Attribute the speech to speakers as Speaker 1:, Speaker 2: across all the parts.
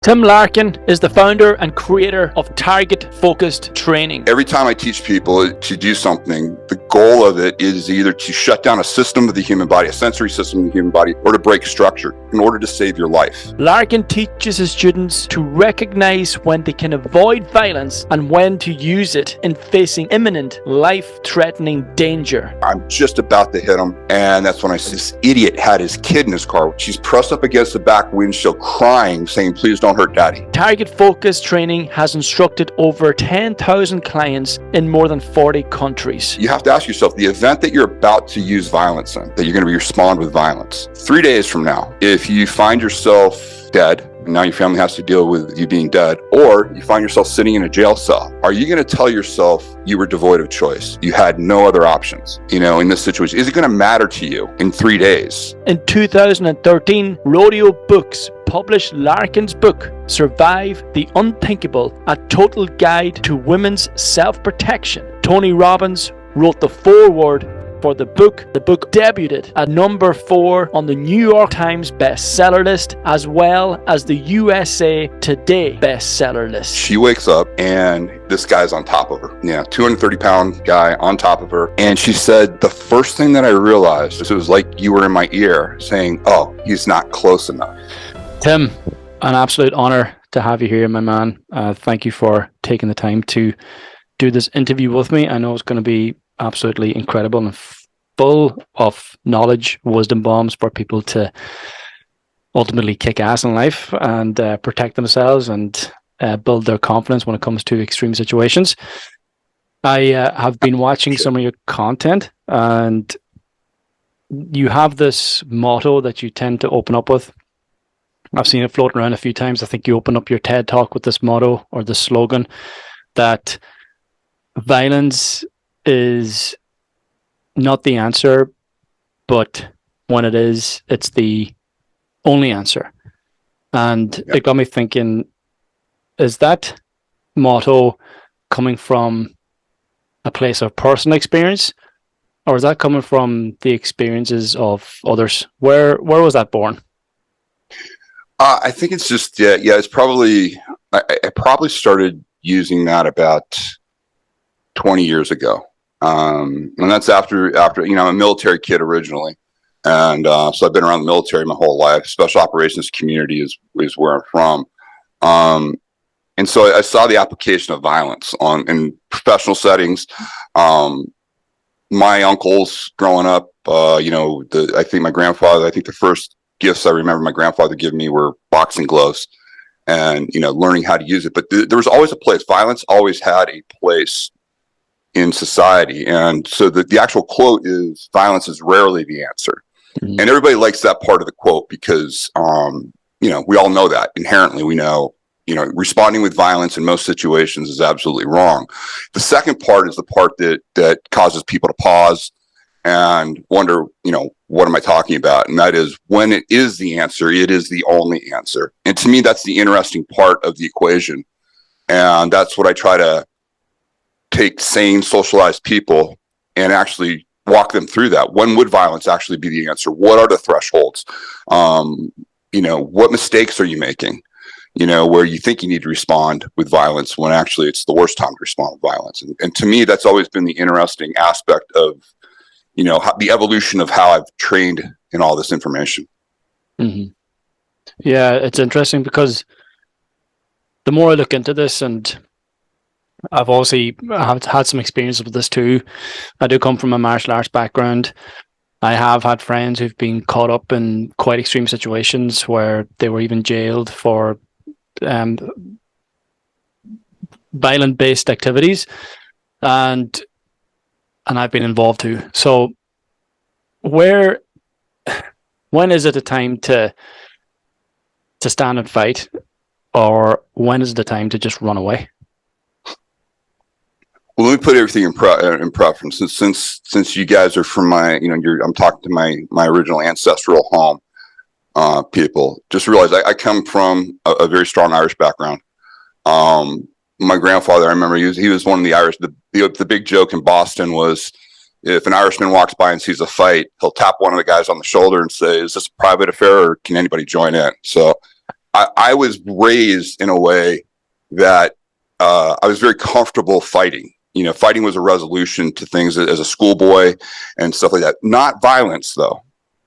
Speaker 1: Tim Larkin is the founder and creator of Target-Focused Training.
Speaker 2: Every time I teach people to do something, the goal of it is either to shut down a system of the human body, a sensory system of the human body, or to break structure in order to save your life.
Speaker 1: Larkin teaches his students to recognize when they can avoid violence and when to use it in facing imminent, life-threatening danger.
Speaker 2: I'm just about to hit him, and that's when I see this idiot had his kid in his car. She's pressed up against the back windshield crying, saying, "Please don't hurt daddy."
Speaker 1: Target-Focused Training has instructed over 10,000 clients in more than 40 countries.
Speaker 2: You have to ask yourself, the event that you're about to use violence in, that you're going to respond with violence, 3 days from now, if you find yourself dead, and now your family has to deal with you being dead, or you find yourself sitting in a jail cell, are you going to tell yourself you were devoid of choice? You had no other options, in this situation. Is it going to matter to you in 3 days?
Speaker 1: In 2013, Rodeo Books published Larkin's book, Survive the Unthinkable, a total guide to women's self-protection. Tony Robbins wrote the foreword for the book. The book debuted at number 4 on the New York Times bestseller list, as well as the USA Today bestseller list.
Speaker 2: She wakes up and this guy's on top of her. 230-pound guy on top of her. And she said, the first thing that I realized is it was like you were in my ear saying, "Oh, he's not close enough."
Speaker 1: Tim, an absolute honor to have you here, my man. Thank you for taking the time to do this interview with me. I know it's going to be absolutely incredible and full of knowledge, wisdom bombs for people to ultimately kick ass in life and protect themselves and build their confidence when it comes to extreme situations. I have been watching some of your content, and you have this motto that you tend to open up with. I've seen it floating around a few times. I think you open up your TED Talk with this motto or this slogan that violence is not the answer, but when it is, it's the only answer. And It got me thinking, is that motto coming from a place of personal experience, or is that coming from the experiences of others? Where was that born?
Speaker 2: I think it's just, it's probably, I probably started using that about 20 years ago. And that's after, I'm a military kid originally. And so I've been around the military my whole life. Special operations community is where I'm from. And so I saw the application of violence in professional settings. My uncles growing up, I think my grandfather, the first gifts I remember my grandfather giving me were boxing gloves and, learning how to use it. But there was always a place. Violence always had a place in society. And so the actual quote is, violence is rarely the answer. Mm-hmm. And everybody likes that part of the quote because, we all know that inherently. We know, responding with violence in most situations is absolutely wrong. The second part is the part that causes people to pause and wonder, what am I talking about? And that is, when it is the answer, it is the only answer. And to me, that's the interesting part of the equation. And that's what I try to take sane, socialized people and actually walk them through that. When would violence actually be the answer? What are the thresholds? What mistakes are you making? Where you think you need to respond with violence when actually it's the worst time to respond with violence. And to me, that's always been the interesting aspect of, the evolution of how I've trained in all this information.
Speaker 1: Mm-hmm. Yeah, it's interesting because the more I look into this, and I've obviously had some experience with this too. I do come from a martial arts background. I have had friends who've been caught up in quite extreme situations where they were even jailed for violent-based activities, and I've been involved too. So, when is it a time to stand and fight, or when is it a time to just run away?
Speaker 2: Well, let me put everything in preference. Since you guys are from I'm talking to my original ancestral home, people. Just realize I come from a very strong Irish background. My grandfather, I remember he was one of the Irish. The big joke in Boston was, if an Irishman walks by and sees a fight, he'll tap one of the guys on the shoulder and say, "Is this a private affair, or can anybody join in?" So I was raised in a way that I was very comfortable fighting. Fighting was a resolution to things as a schoolboy and stuff like that. Not violence, though.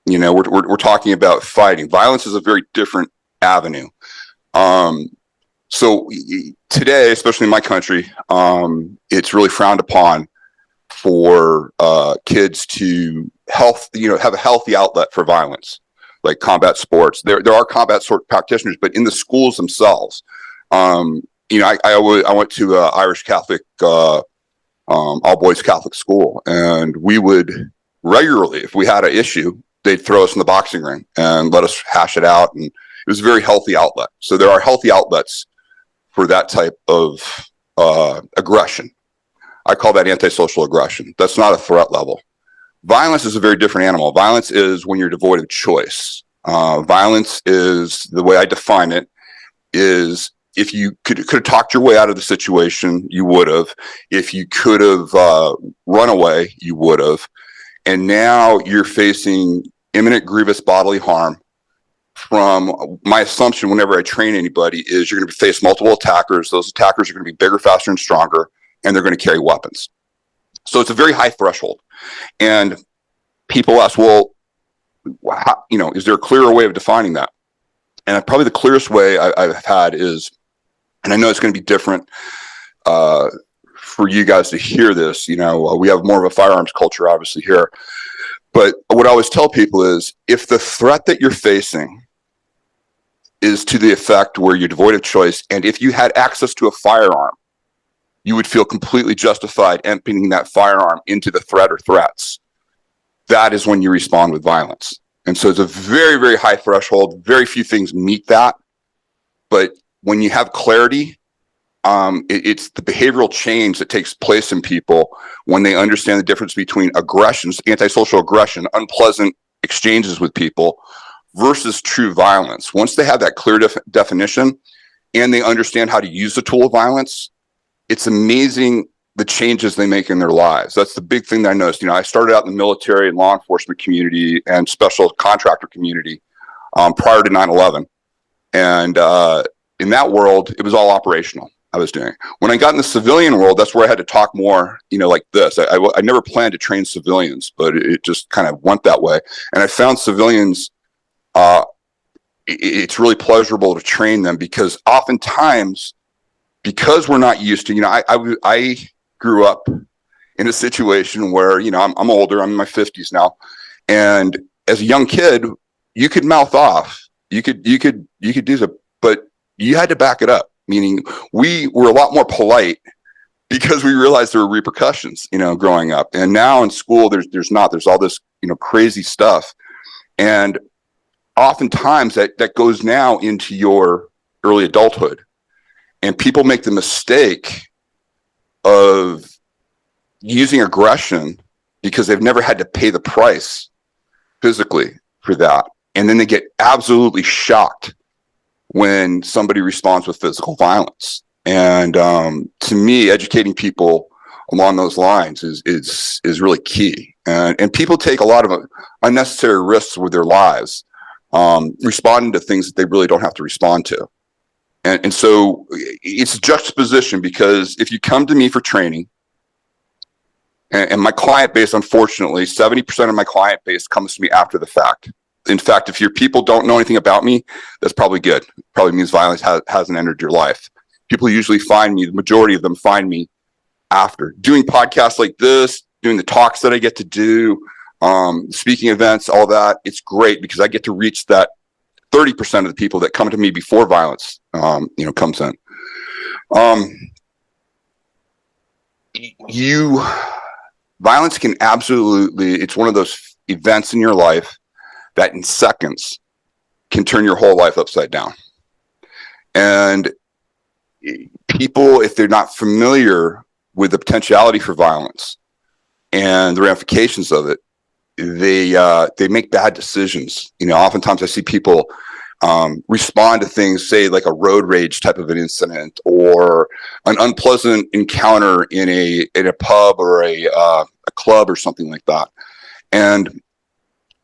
Speaker 2: We're talking about fighting. Violence is a very different avenue. So today, especially in my country, it's really frowned upon for kids to have a healthy outlet for violence, like combat sports. There are combat sport practitioners, but in the schools themselves, I went to Irish Catholic, all boys Catholic school, and we would regularly, if we had an issue, they'd throw us in the boxing ring and let us hash it out, and it was a very healthy outlet. So there are healthy outlets for that type of aggression. I call that antisocial aggression. That's not a threat level. Violence is a very different animal. Violence is when you're devoid of choice. Violence is, the way I define it, is if you could have talked your way out of the situation, you would have. If you could have run away, you would have. And now you're facing imminent grievous bodily harm. From my assumption, whenever I train anybody, is you're going to face multiple attackers. Those attackers are going to be bigger, faster, and stronger, and they're going to carry weapons. So it's a very high threshold. And people ask, well, is there a clearer way of defining that? And probably the clearest way I've had is, and I know it's going to be different for you guys to hear this, we have more of a firearms culture, obviously, here. But what I always tell people is, if the threat that you're facing is to the effect where you're devoid of choice, and if you had access to a firearm, you would feel completely justified emptying that firearm into the threat or threats. That is when you respond with violence. And so it's a very, very high threshold. Very few things meet that. But when you have clarity, it's the behavioral change that takes place in people when they understand the difference between aggressions, antisocial aggression, unpleasant exchanges with people, versus true violence. Once they have that clear definition and they understand how to use the tool of violence, it's amazing the changes they make in their lives. That's the big thing that I noticed. I started out in the military and law enforcement community and special contractor community prior to 9/11. And in that world, it was all operational. I was doing. When I got in the civilian world, that's where I had to talk more, like this. I never planned to train civilians, but it just kind of went that way. And I found civilians, it's really pleasurable to train them, because oftentimes, because we're not used to, I grew up in a situation where, I'm older, I'm in my 50s now. And as a young kid, you could mouth off, you could do so, but you had to back it up. Meaning we were a lot more polite because we realized there were repercussions, growing up. And now in school, there's all this, crazy stuff. And oftentimes that goes now into your early adulthood. And people make the mistake of using aggression because they've never had to pay the price physically for that. And then they get absolutely shocked when somebody responds with physical violence. And to me, educating people along those lines is really key. And people take a lot of unnecessary risks with their lives, responding to things that they really don't have to respond to. And so it's a juxtaposition, because if you come to me for training, and my client base, unfortunately, 70% of my client base comes to me after the fact. In fact, if your people don't know anything about me, that's probably good. Probably means violence hasn't entered your life. People usually find me, the majority of them find me after. Doing podcasts like this, doing the talks that I get to do, speaking events, all that, it's great because I get to reach that 30% of the people that come to me before violence, comes in. Violence can absolutely, it's one of those events in your life that in seconds can turn your whole life upside down. And people, if they're not familiar with the potentiality for violence and the ramifications of it, they make bad decisions. Oftentimes I see people respond to things, say like a road rage type of an incident, or an unpleasant encounter in a pub or a club or something like that. And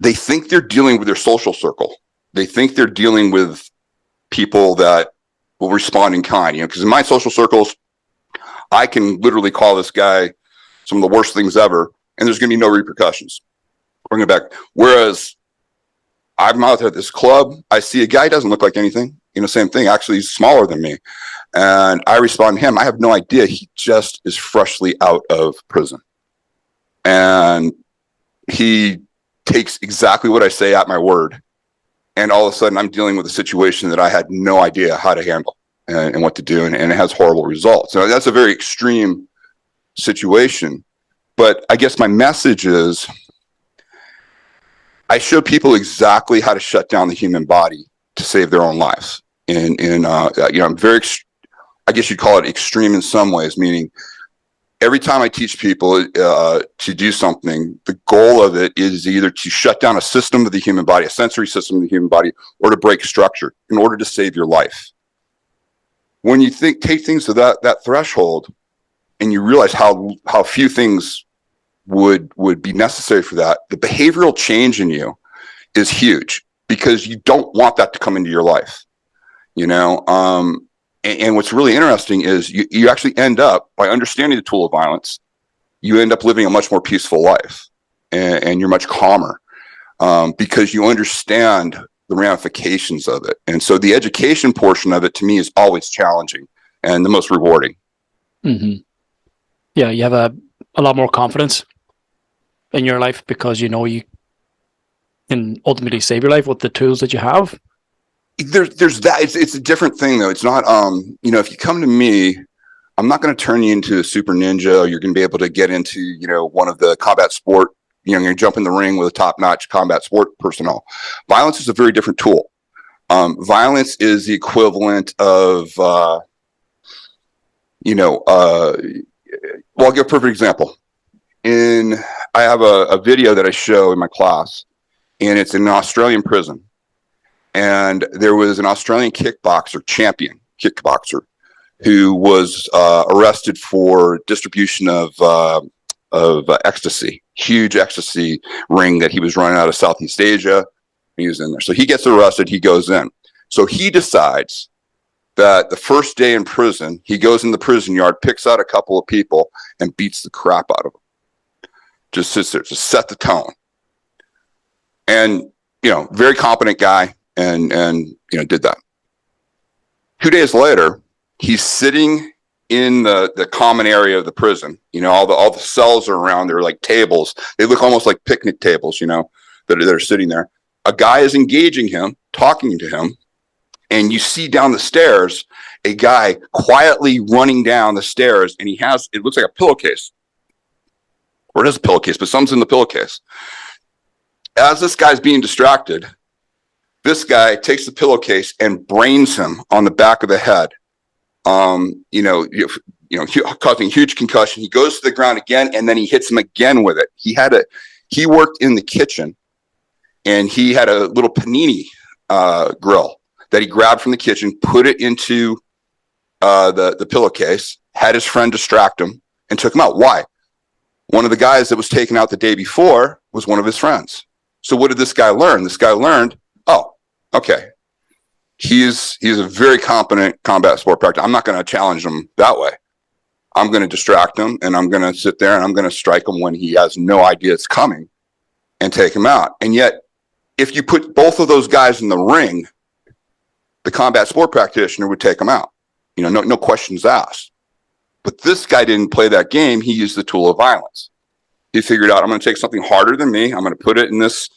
Speaker 2: they think they're dealing with their social circle. They think they're dealing with people that will respond in kind, because in my social circles, I can literally call this guy some of the worst things ever, and there's going to be no repercussions. Bring it back. Whereas I'm out at this club, I see a guy doesn't look like anything, same thing. Actually, he's smaller than me. And I respond to him. I have no idea. He just is freshly out of prison. And he takes exactly what I say at my word. And all of a sudden, I'm dealing with a situation that I had no idea how to handle and what to do. And it has horrible results. So that's a very extreme situation. But I guess my message is I show people exactly how to shut down the human body to save their own lives. I'm very, I guess you'd call it extreme in some ways, meaning every time I teach people to do something, the goal of it is either to shut down a system of the human body, a sensory system of the human body, or to break structure in order to save your life. When you take things to that threshold, and you realize how few things would be necessary for that, the behavioral change in you is huge, because you don't want that to come into your life, and what's really interesting is you actually end up, by understanding the tool of violence, you end up living a much more peaceful life, and you're much calmer, because you understand the ramifications of it. And so the education portion of it, to me, is always challenging and the most rewarding.
Speaker 1: Mm-hmm. Yeah, you have a lot more confidence in your life, because you can ultimately save your life with the tools that you have.
Speaker 2: There's that. It's a different thing, though. It's not, if you come to me, I'm not going to turn you into a super ninja, or you're going to be able to get into, one of the combat sport, you're going to jump in the ring with a top-notch combat sport personnel. Violence is a very different tool. Violence is the equivalent of, well, I'll give a perfect example. I have a video that I show in my class, and it's in an Australian prison. And there was an Australian champion kickboxer, who was arrested for distribution of ecstasy, huge ecstasy ring that he was running out of Southeast Asia. He was in there. So he gets arrested, he goes in. So he decides that the first day in prison, he goes in the prison yard, picks out a couple of people, and beats the crap out of them. Just sits there, just set the tone. And, very competent guy, and did that. 2 days later, he's sitting in the common area of the prison. All the cells are around. They're like tables. They look almost like picnic tables, that are sitting there. A guy is engaging him, talking to him, and you see down the stairs a guy quietly running down the stairs, and it looks like a pillowcase. Or it is a pillowcase, but something's in the pillowcase. As this guy's being distracted, this guy takes the pillowcase and brains him on the back of the head. Causing huge concussion. He goes to the ground again, and then he hits him again with it. He worked in the kitchen, and he had a little panini grill that he grabbed from the kitchen, put it into the pillowcase, had his friend distract him, and took him out. Why? One of the guys that was taken out the day before was one of his friends. So what did this guy learn? This guy learned, oh, okay, he's a very competent combat sport practitioner. I'm not going to challenge him that way. I'm going to distract him, and I'm going to sit there, and I'm going to strike him when he has no idea it's coming, and take him out. And yet, if you put both of those guys in the ring, the combat sport practitioner would take him out. No questions asked. But this guy didn't play that game. He used the tool of violence. He figured out, I'm going to take something harder than me. I'm going to put it in this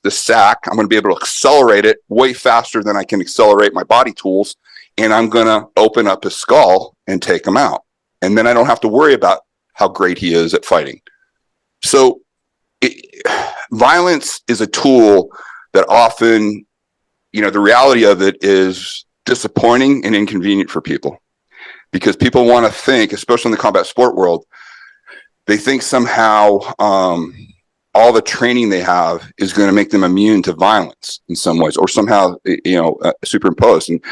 Speaker 2: sack. I'm going to be able to accelerate it way faster than I can accelerate my body tools. And I'm going to open up his skull and take him out. And then I don't have to worry about how great he is at fighting. So violence is a tool that often, the reality of it is disappointing and inconvenient for people, because people want to think, especially in the combat sport world, they think somehow all the training they have is going to make them immune to violence in some ways, or somehow, superimposed. And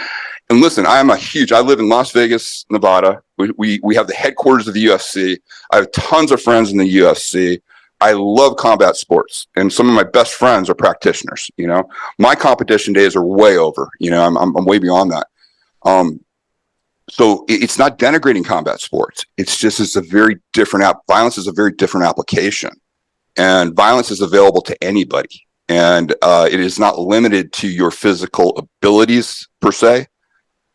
Speaker 2: listen, I live in Las Vegas, Nevada. We have the headquarters of the UFC. I have tons of friends in the UFC. I love combat sports, and some of my best friends are practitioners. My competition days are way over. I'm way beyond that. So it's not denigrating combat sports. It's a very different violence is a very different application, and violence is available to anybody, and it is not limited to your physical abilities per se.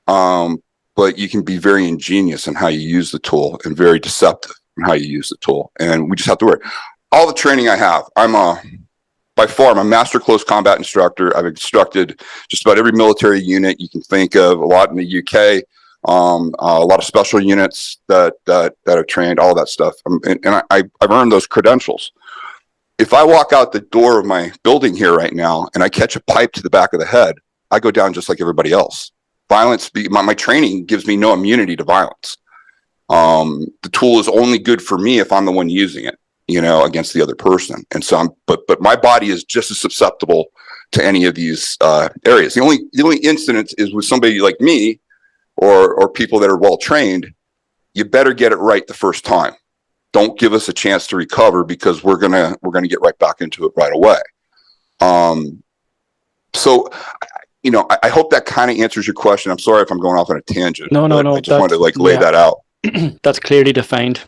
Speaker 2: But you can be very ingenious in how you use the tool, and very deceptive in how you use the tool. And we just have to work. All the training I have, by far, I'm a master close combat instructor. I've instructed just about every military unit you can think of, a lot in the UK, a lot of special units that I've trained, all that stuff. I've earned those credentials. If I walk out the door of my building here right now and I catch a pipe to the back of the head, I go down just like everybody else. Violence, my training gives me no immunity to violence. The tool is only good for me if I'm the one using it, against the other person. And so but my body is just as susceptible to any of these areas. The only incident is with somebody like me or people that are well trained. You better get it right the first time. Don't give us a chance to recover, because we're gonna get right back into it right away. So I hope that kind of answers your question. I'm sorry if I'm going off on a tangent.
Speaker 1: No.
Speaker 2: I just wanted to lay that out.
Speaker 1: That's clearly defined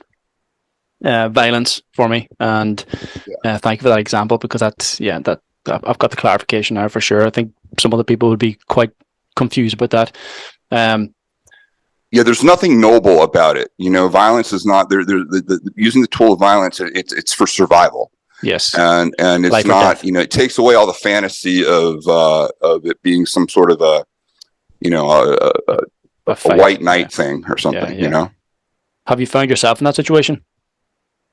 Speaker 1: violence for me, and thank you for that example, because that I've got the clarification now for sure. I think some other people would be quite confused about that.
Speaker 2: There's nothing noble about it. Violence is not there. Using the tool of violence, it's for survival.
Speaker 1: Yes,
Speaker 2: and it's life not. It takes away all the fantasy of it being some sort of a white knight thing or something.
Speaker 1: Have you found yourself in that situation?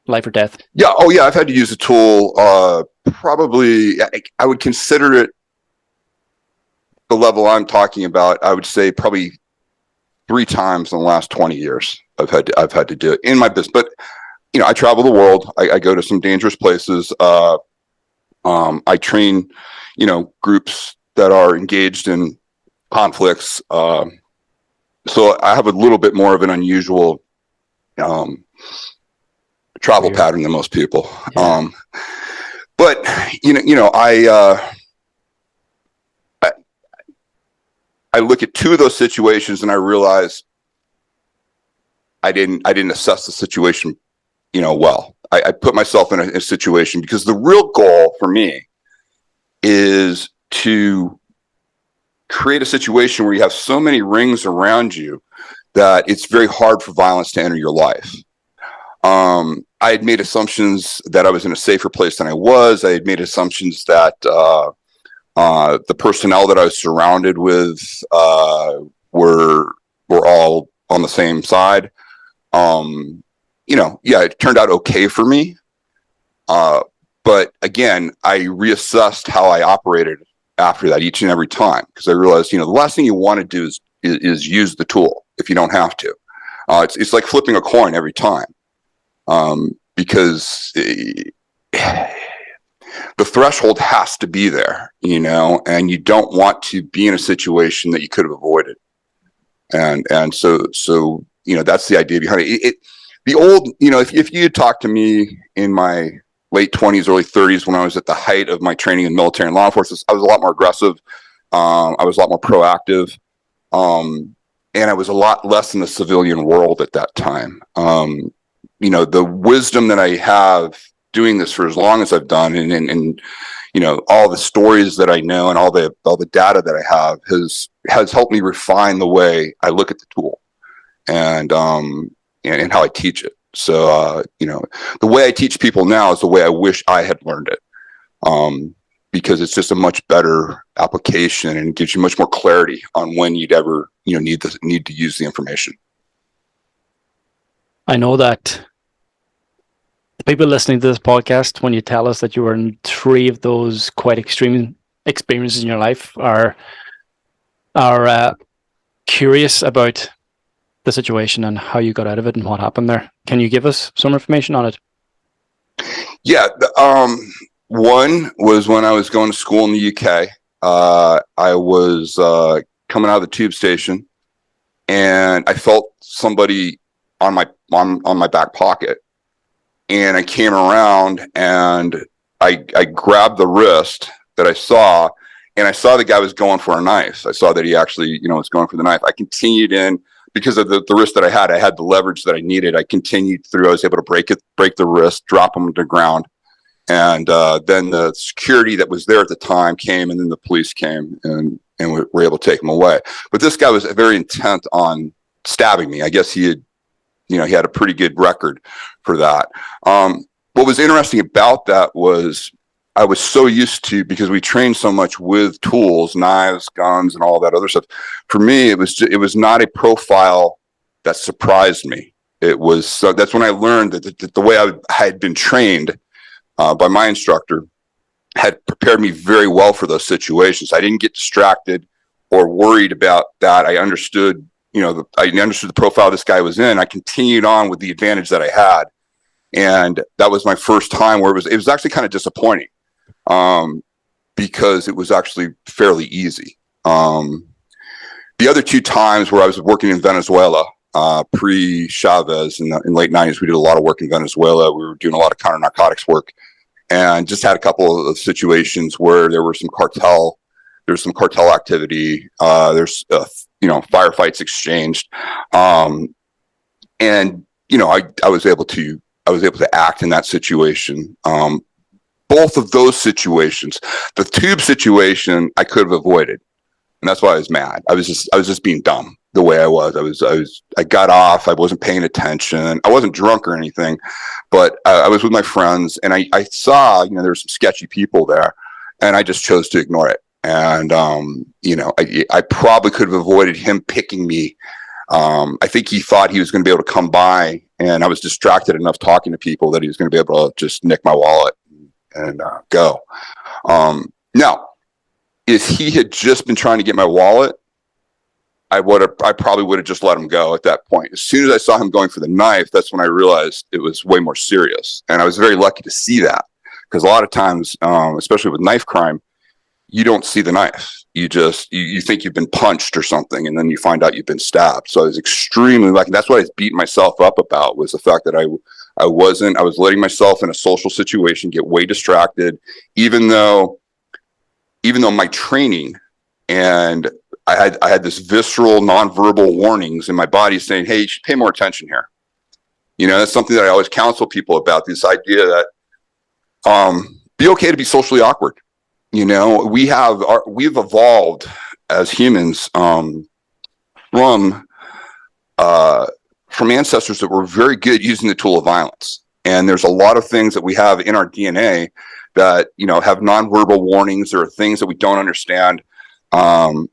Speaker 1: Life or death?
Speaker 2: Yeah. Oh, yeah. I've had to use a tool. Probably, I would consider it the level I'm talking about. I would say probably 3 times in the last 20 years. I've had to do it in my business. But I travel the world. I go to some dangerous places. I train, groups that are engaged in conflicts. So I have a little bit more of an unusual travel pattern than most people. Yeah. But I look at 2 of those situations and I realize I didn't assess the situation, well. I put myself in a situation, because the real goal for me is to create a situation where you have so many rings around you that it's very hard for violence to enter your life. I had made assumptions that I was in a safer place than I was. I had made assumptions that the personnel that I was surrounded with were all on the same side. It turned out okay for me. But again, I reassessed how I operated after that each and every time, because I realized, the last thing you want to do is use the tool if you don't have to. It's like flipping a coin every time, because the threshold has to be there, and you don't want to be in a situation that you could have avoided. And so that's the idea behind it. The old, if you had talked to me in my late 20s, early 30s, when I was at the height of my training in military and law enforcement, I was a lot more aggressive. I was a lot more proactive. And I was a lot less in the civilian world at that time. The wisdom that I have doing this for as long as I've done, and all the stories that I know and all the data that I have has helped me refine the way I look at the tool and how I teach it. So, the way I teach people now is the way I wish I had learned it. Because it's just a much better application and gives you much more clarity on when you'd ever, need to use the information.
Speaker 1: I know that the people listening to this podcast, when you tell us that you were in 3 of those quite extreme experiences in your life, are curious about the situation and how you got out of it and what happened there. Can you give us some information on it?
Speaker 2: Yeah. One was when I was going to school in the UK. I was coming out of the tube station, and I felt somebody on my back pocket. and I came around and I grabbed the wrist that I saw, and I saw the guy was going for a knife. I saw that he actually, was going for the knife. I continued in because of the wrist that I had the leverage that I needed. I continued through. I was able to break the wrist, drop him to the ground. And then the security that was there at the time came, and then the police came and were able to take him away. But this guy was very intent on stabbing me. I guess he had a pretty good record for that. What was interesting about that was I was so used to, because we trained so much with tools, knives, guns, and all that other stuff. For me, it was not a profile that surprised me. That's when I learned that the way I had been trained by my instructor had prepared me very well for those situations. I didn't get distracted or worried about that. I understood, I understood the profile this guy was in. I continued on with the advantage that I had. And that was my first time where it was actually kind of disappointing, because it was actually fairly easy. The other two times where I was working in Venezuela, pre-Chavez in late 90s, we did a lot of work in Venezuela. We were doing a lot of counter narcotics work, and just had a couple of situations where there was some cartel activity. There's firefights exchanged, and I was able to act in that situation. Both of those situations, the tube situation, I could have avoided, and that's why I was mad. I was just being dumb the way I was. I got off. I wasn't paying attention. I wasn't drunk or anything, but I was with my friends, and I saw, there were some sketchy people there, and I just chose to ignore it. And, I probably could have avoided him picking me. I think he thought he was going to be able to come by, and I was distracted enough talking to people that he was going to be able to just nick my wallet and go. Now, if he had just been trying to get my wallet, I probably would have just let him go at that point. As soon as I saw him going for the knife, that's when I realized it was way more serious. And I was very lucky to see that, because a lot of times, especially with knife crime, you don't see the knife. You think you've been punched or something, and then you find out you've been stabbed. So I was extremely lucky. That's what I was beating myself up about, was the fact that I was letting myself in a social situation get way distracted, even though my training, and I had this visceral nonverbal warnings in my body saying, hey, you should pay more attention here. That's something that I always counsel people about, this idea that be okay to be socially awkward. We've evolved as humans from ancestors that were very good using the tool of violence. And there's a lot of things that we have in our DNA that, have nonverbal warnings. There are things that we don't understand. And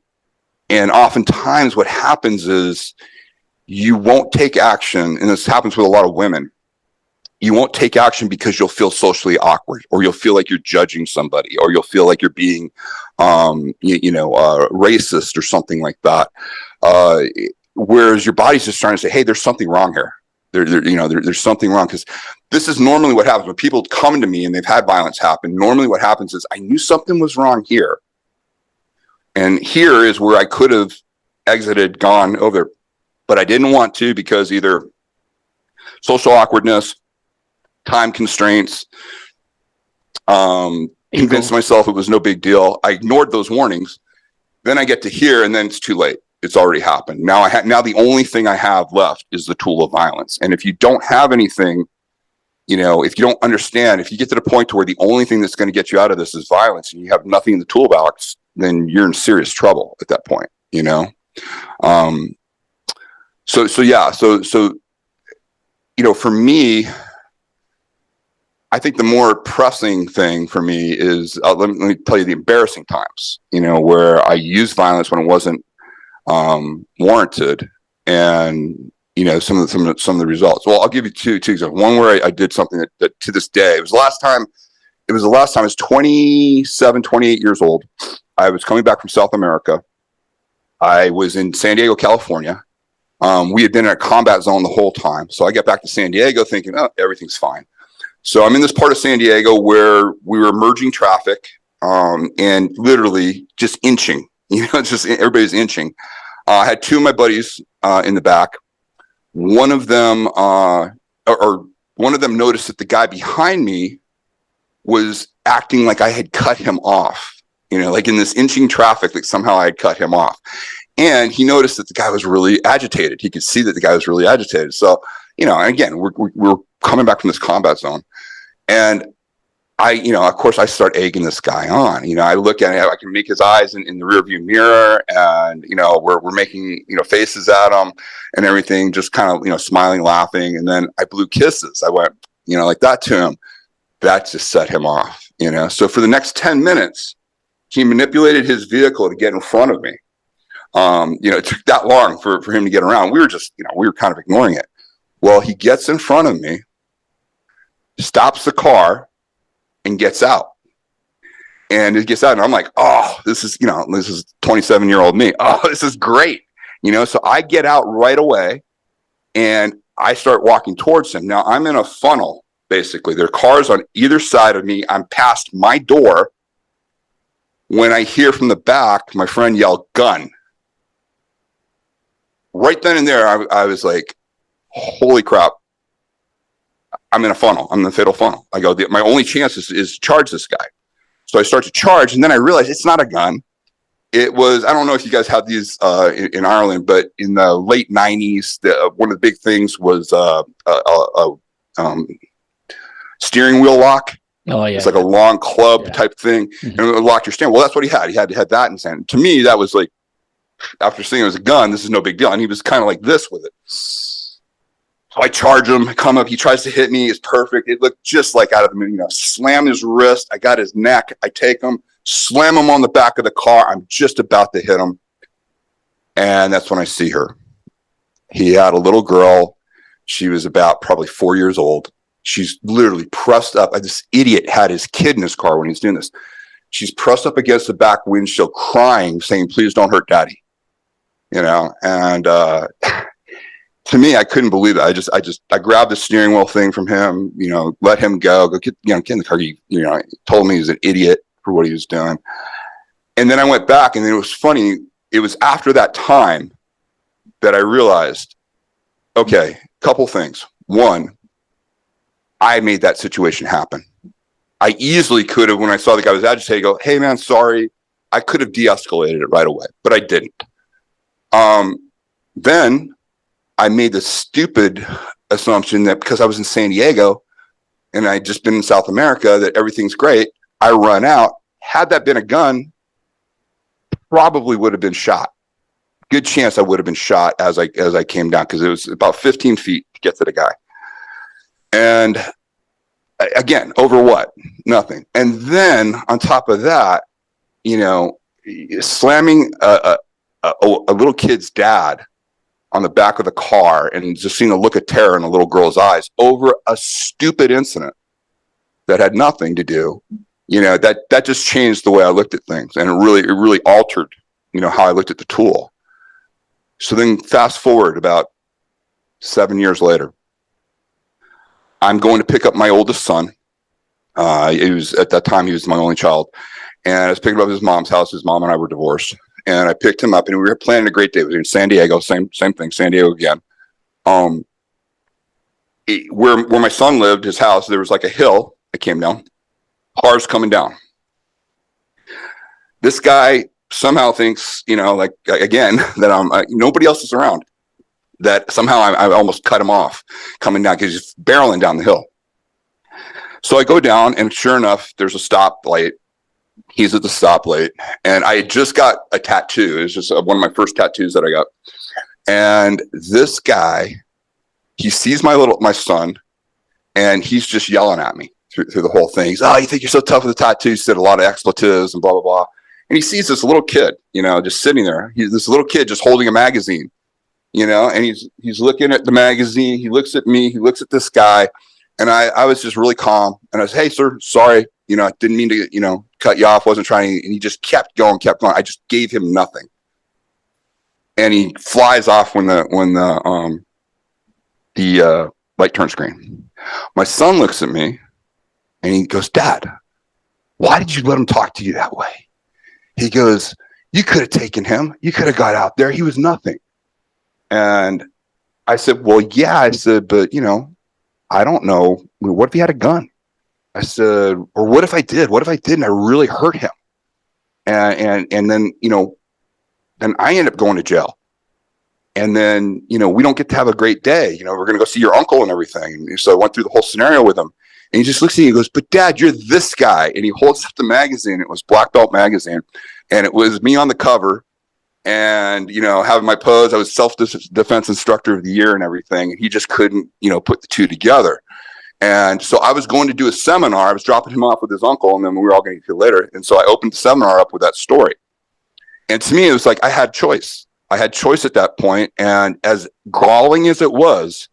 Speaker 2: oftentimes what happens is you won't take action. And this happens with a lot of women. You won't take action because you'll feel socially awkward, or you'll feel like you're judging somebody, or you'll feel like you're being, racist or something like that. Whereas your body's just trying to say, hey, there's something wrong here. There's something wrong. Because this is normally what happens when people come to me and they've had violence happen. Normally what happens is, I knew something was wrong here. And here is where I could have exited, gone over, but I didn't want to, because either social awkwardness, time constraints, convinced myself it was no big deal. I ignored those warnings. Then I get to here, and then it's too late. It's already happened. Now now the only thing I have left is the tool of violence. And if you don't have anything, if you don't understand, if you get to the point to where the only thing that's going to get you out of this is violence, and you have nothing in the toolbox, then you're in serious trouble at that point. For me, I think the more pressing thing for me is, let me tell you the embarrassing times, where I used violence when it wasn't warranted, and some of the results. Well, I'll give you two examples. One where I did something that to this day, it was the last time I was 27, 28 years old. I was coming back from South America. I was in San Diego, California. We had been in a combat zone the whole time. So I get back to San Diego thinking, oh, everything's fine. So I'm in this part of San Diego where we were merging traffic, and literally just inching, just everybody's inching. I had two of my buddies in the back. One of them, one of them noticed that the guy behind me was acting like I had cut him off, like in this inching traffic, like somehow I had cut him off. And he noticed that the guy was really agitated. He could see that the guy was really agitated. So, and again, we're coming back from this combat zone. And of course, I start egging this guy on. I look at it, I can make his eyes in the rearview mirror, and we're making faces at him and everything, just kind of smiling, laughing, and then I blew kisses. I went like that to him. That just set him off. So for the next 10 minutes, he manipulated his vehicle to get in front of me. It took that long for him to get around. We were kind of ignoring it. Well, he gets in front of me, stops the car, and gets out. And it gets out, and I'm like, oh, this is 27-year-old me. Oh, this is great. So I get out right away, and I start walking towards him. Now, I'm in a funnel, basically. There are cars on either side of me. I'm past my door when I hear from the back my friend yell, "Gun." Right then and there, I was like, holy crap. I'm in a funnel. I'm in the fatal funnel. I go, my only chance is to charge this guy. So I start to charge, and then I realize it's not a gun. It was, I don't know if you guys have these in Ireland, but in the late 90s, one of the big things was steering wheel lock.
Speaker 1: Oh, yeah.
Speaker 2: It's like a long club type thing. Mm-hmm. And it would lock your steering. Well, that's what he had. He had that in hand. To me, that was like, after seeing it was a gun, this is no big deal. And he was kind of like this with it. So I charge him, come up, he tries to hit me, it's perfect. It looked just like out of the movie, slam his wrist, I got his neck, I take him, slam him on the back of the car, I'm just about to hit him. And that's when I see her. He had a little girl, she was about probably 4 years old. She's literally pressed up, this idiot had his kid in his car when he was doing this. She's pressed up against the back windshield crying, saying, "Please don't hurt daddy." And to me, I couldn't believe it. I grabbed the steering wheel thing from him, let him go get in the car. He told me he was an idiot for what he was doing. And then I went back, and then it was funny. It was after that time that I realized, okay, couple things. One, I made that situation happen. I easily could have, when I saw the guy was agitated, go, "Hey man, sorry." I could have de-escalated it right away, but I didn't. Then I made the stupid assumption that because I was in San Diego and I'd just been in South America, that everything's great. I run out. Had that been a gun, probably would have been shot. Good chance I would have been shot as I came down, because it was about 15 feet to get to the guy. And again, over what? Nothing. And then on top of that, slamming a little kid's dad on the back of the car, and just seeing the look of terror in a little girl's eyes over a stupid incident that had nothing to do, that just changed the way I looked at things. And it really altered, how I looked at the tool. So then fast forward about 7 years later, I'm going to pick up my oldest son. At that time, he was my only child. And I was picking him up at his mom's house. His mom and I were divorced. And I picked him up, and we were planning a great day. We were in San Diego, same thing, San Diego again. Where my son lived, his house, there was like a hill that came down, cars coming down. This guy somehow thinks, again, that nobody else is around, that somehow I almost cut him off coming down, because he's barreling down the hill. So I go down, and sure enough, there's a stoplight. He's at the stoplight, and I had just got a tattoo. It was just one of my first tattoos that I got. And this guy, he sees my son, and he's just yelling at me through the whole thing. He's, "Oh, you think you're so tough with the tattoo?" He said a lot of expletives and blah, blah, blah. And he sees this little kid, just sitting there. He's this little kid just holding a magazine, and he's looking at the magazine. He looks at me. He looks at this guy. And I was just really calm. And I was, "Hey, sir, sorry. I didn't mean to, cut you off. Wasn't trying." And he just kept going. I just gave him nothing. And he flies off when the light turns green. My son looks at me, and he goes, "Dad, why did you let him talk to you that way?" He goes, "You could have taken him. You could have got out there. He was nothing." And I said, "Well, yeah." I said, "But, I don't know. What if he had a gun? I said, or what if I did? What if I did and I really hurt him? And then, then I end up going to jail. And then, we don't get to have a great day. We're going to go see your uncle and everything. And so I went through the whole scenario with him. And he just looks at me and goes, but Dad, you're this guy. And he holds up the magazine. It was Black Belt magazine. And it was me on the cover and, having my pose. I was self-defense instructor of the year and everything. And he just couldn't, put the two together. And so I was going to do a seminar. I was dropping him off with his uncle, and then we were all going to get later. And so I opened the seminar up with that story. And to me, it was like I had choice. I had choice at that point. And as galling as it was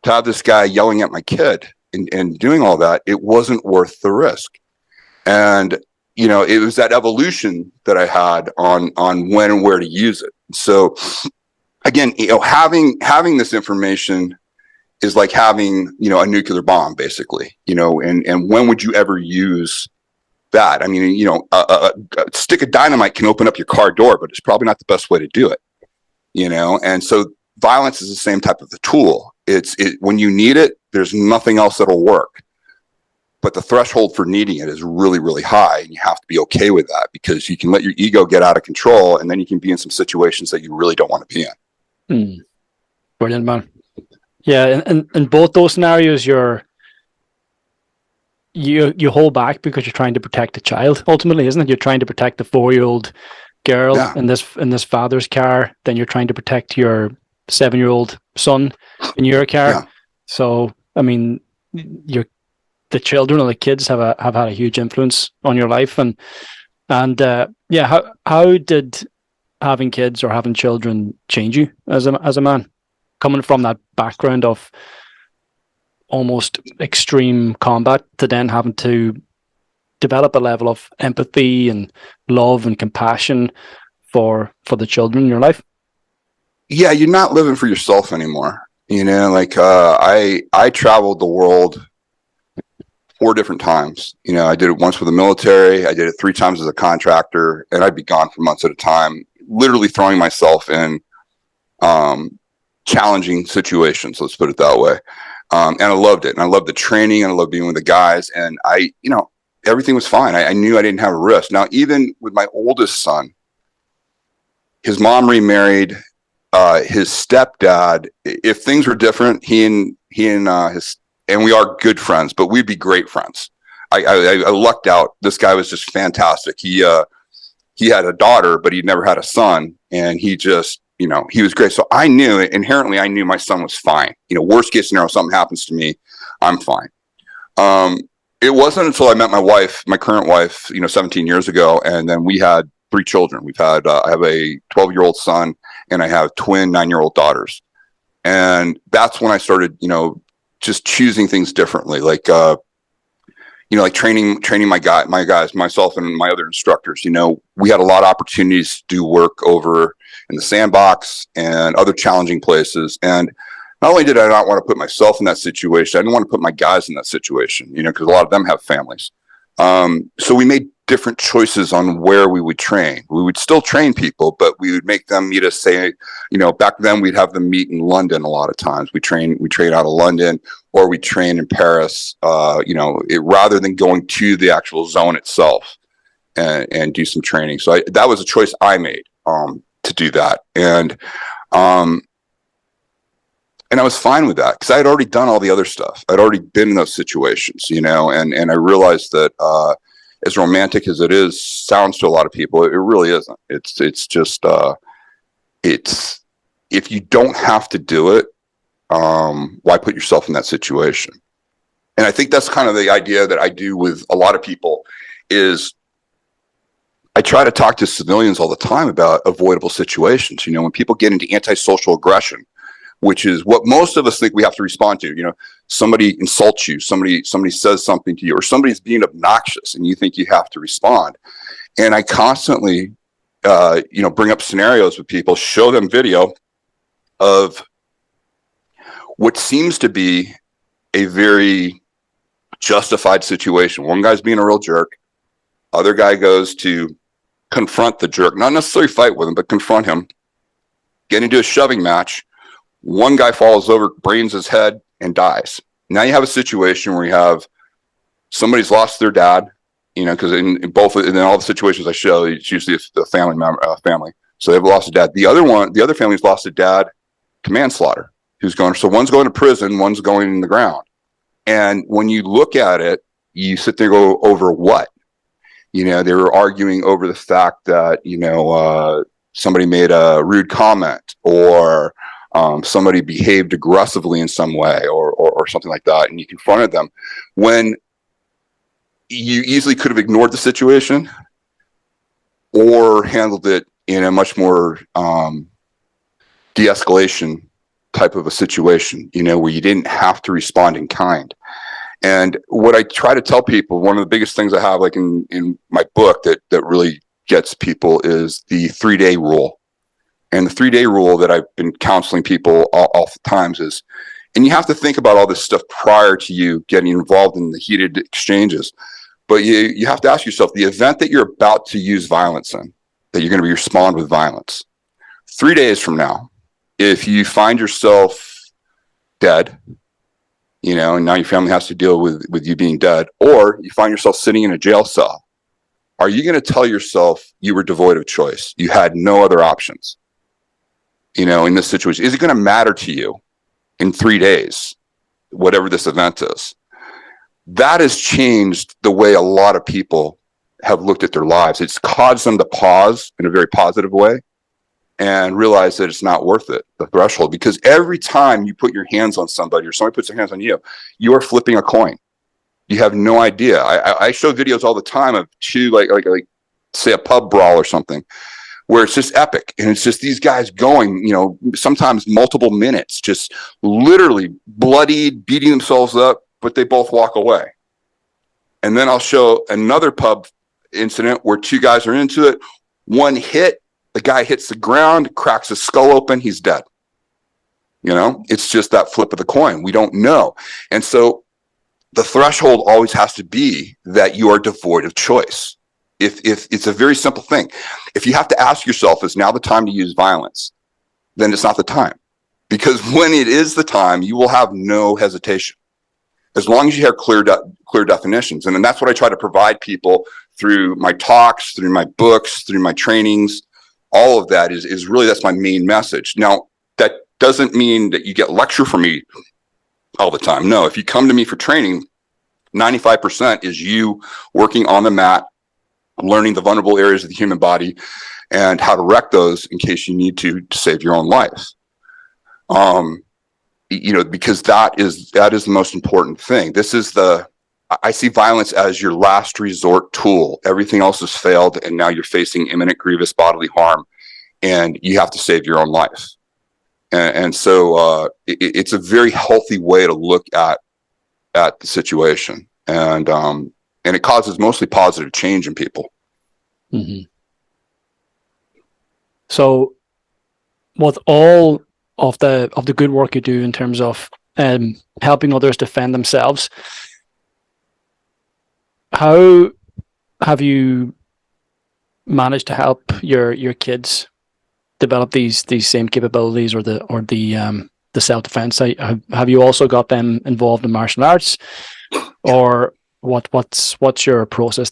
Speaker 2: to have this guy yelling at my kid and doing all that, it wasn't worth the risk. And, it was that evolution that I had on when and where to use it. So again, having this information is like having, a nuclear bomb, basically, and when would you ever use that? I mean, a stick of dynamite can open up your car door, but it's probably not the best way to do it, and so violence is the same type of the tool. It's when you need it, there's nothing else that'll work. But the threshold for needing it is really, really high. And you have to be okay with that because you can let your ego get out of control and then you can be in some situations that you really don't want to be in.
Speaker 1: Brilliant, man. Yeah, and in both those scenarios, you hold back because you're trying to protect a child. Ultimately, isn't it? You're trying to protect the 4-year-old girl in this father's car. Then you're trying to protect your 7-year-old son in your car. Yeah. So, I mean, the children or the kids have had a huge influence on your life, and how did having kids or having children change you as a man? Coming from that background of almost extreme combat to then having to develop a level of empathy and love and compassion for the children in your life.
Speaker 2: Yeah, you're not living for yourself anymore. I traveled the world 4 different times. I did it once with the military. I did it 3 times as a contractor, and I'd be gone for months at a time, literally throwing myself in challenging situations, let's put it that way. And I loved it. And I loved the training and I loved being with the guys. And everything was fine. I knew I didn't have a risk. Now, even with my oldest son, his mom remarried his stepdad. If things were different, he and we are good friends, but we'd be great friends. I lucked out. This guy was just fantastic. He had a daughter, but he'd never had a son. And he just, he was great. So I knew my son was fine. Worst case scenario, something happens to me, I'm fine. It wasn't until I met my wife, my current wife, 17 years ago. And then we had 3 children. I have a 12-year-old son and I have twin 9-year-old daughters. And that's when I started, just choosing things differently. Like training my guys, myself and my other instructors. We had a lot of opportunities to do work over in the sandbox and other challenging places. And not only did I not want to put myself in that situation, I didn't want to put my guys in that situation, because a lot of them have families. So we made different choices on where we would train. We would still train people, but we would make them meet us, say, back then we'd have them meet in London a lot of times. We train out of London, or we train in Paris, rather than going to the actual zone itself and do some training. So that was a choice I made to do that. And I was fine with that because I had already done all the other stuff. I'd already been in those situations, and I realized that as romantic as it sounds to a lot of people, it really isn't. It's just if you don't have to do it, why put yourself in that situation? And I think that's kind of the idea that I do with a lot of people is I try to talk to civilians all the time about avoidable situations. When people get into antisocial aggression, which is what most of us think we have to respond to. Somebody insults you, somebody says something to you, or somebody's being obnoxious and you think you have to respond. And I constantly, bring up scenarios with people, show them video of what seems to be a very justified situation. One guy's being a real jerk. Other guy goes to confront the jerk, not necessarily fight with him, but confront him, get into a shoving match. One guy falls over, brains his head, and dies. Now you have a situation where you have somebody's lost their dad, because in all the situations I show, it's usually the family member, family. So they've lost a dad. The other family's lost a dad to manslaughter. So one's going to prison, one's going in the ground. And when you look at it, you sit there and go, over what? They were arguing over the fact that, somebody made a rude comment, or somebody behaved aggressively in some way, or something like that. And you confronted them when you easily could have ignored the situation or handled it in a much more de-escalation type of a situation, where you didn't have to respond in kind. And what I try to tell people, one of the biggest things I have, like in my book that really gets people, is the 3-day rule. And the 3-day rule that I've been counseling people all the times is, and you have to think about all this stuff prior to you getting involved in the heated exchanges. But you have to ask yourself, the event that you're about to use violence in, that you're going to respond with violence, 3 days from now, if you find yourself dead, and now your family has to deal with you being dead, or you find yourself sitting in a jail cell, are you going to tell yourself you were devoid of choice? You had no other options, in this situation? Is it going to matter to you in 3 days, whatever this event is? That has changed the way a lot of people have looked at their lives. It's caused them to pause in a very positive way and realize that it's not worth it, the threshold. Because every time you put your hands on somebody or somebody puts their hands on you, you are flipping a coin. You have no idea. I show videos all the time of two, like say a pub brawl or something, where it's just epic. And it's just these guys going, sometimes multiple minutes, just literally bloodied, beating themselves up, but they both walk away. And then I'll show another pub incident where two guys are into it. One hit, the guy hits the ground, cracks his skull open, he's dead. It's just that flip of the coin. We don't know. And so the threshold always has to be that you are devoid of choice. If it's a very simple thing. If you have to ask yourself, is now the time to use violence? Then it's not the time. Because when it is the time, you will have no hesitation. As long as you have clear definitions. And then that's what I try to provide people through my talks, through my books, through my trainings. All of that is really, that's my main message. Now, that doesn't mean that you get lecture from me all the time. No, if you come to me for training, 95% is you working on the mat, learning the vulnerable areas of the human body and how to wreck those in case you need to save your own life. Because that is the most important thing. I see violence as your last resort tool. Everything else has failed, and now you're facing imminent grievous bodily harm, and you have to save your own life. And so it's a very healthy way to look at the situation, and it causes mostly positive change in people.
Speaker 1: Mm-hmm. So, with all of the good work you do in terms of helping others defend themselves, how have you managed to help your kids develop these same capabilities or the self-defense? Have you also got them involved in martial arts, or what's your process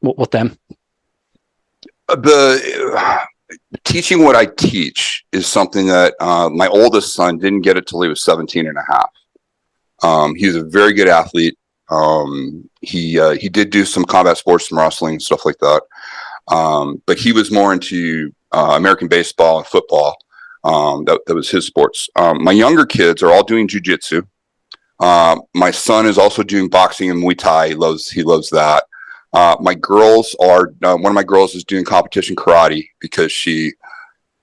Speaker 1: with them?
Speaker 2: The teaching what I teach is something that my oldest son didn't get it till he was 17 and a half. He's a very good athlete. He did do some combat sports, some wrestling, stuff like that. But he was more into American baseball and football. That was his sports. My younger kids are all doing jiu-jitsu. My son is also doing boxing and Muay Thai. He loves that. My girls are, one of my girls is doing competition karate because she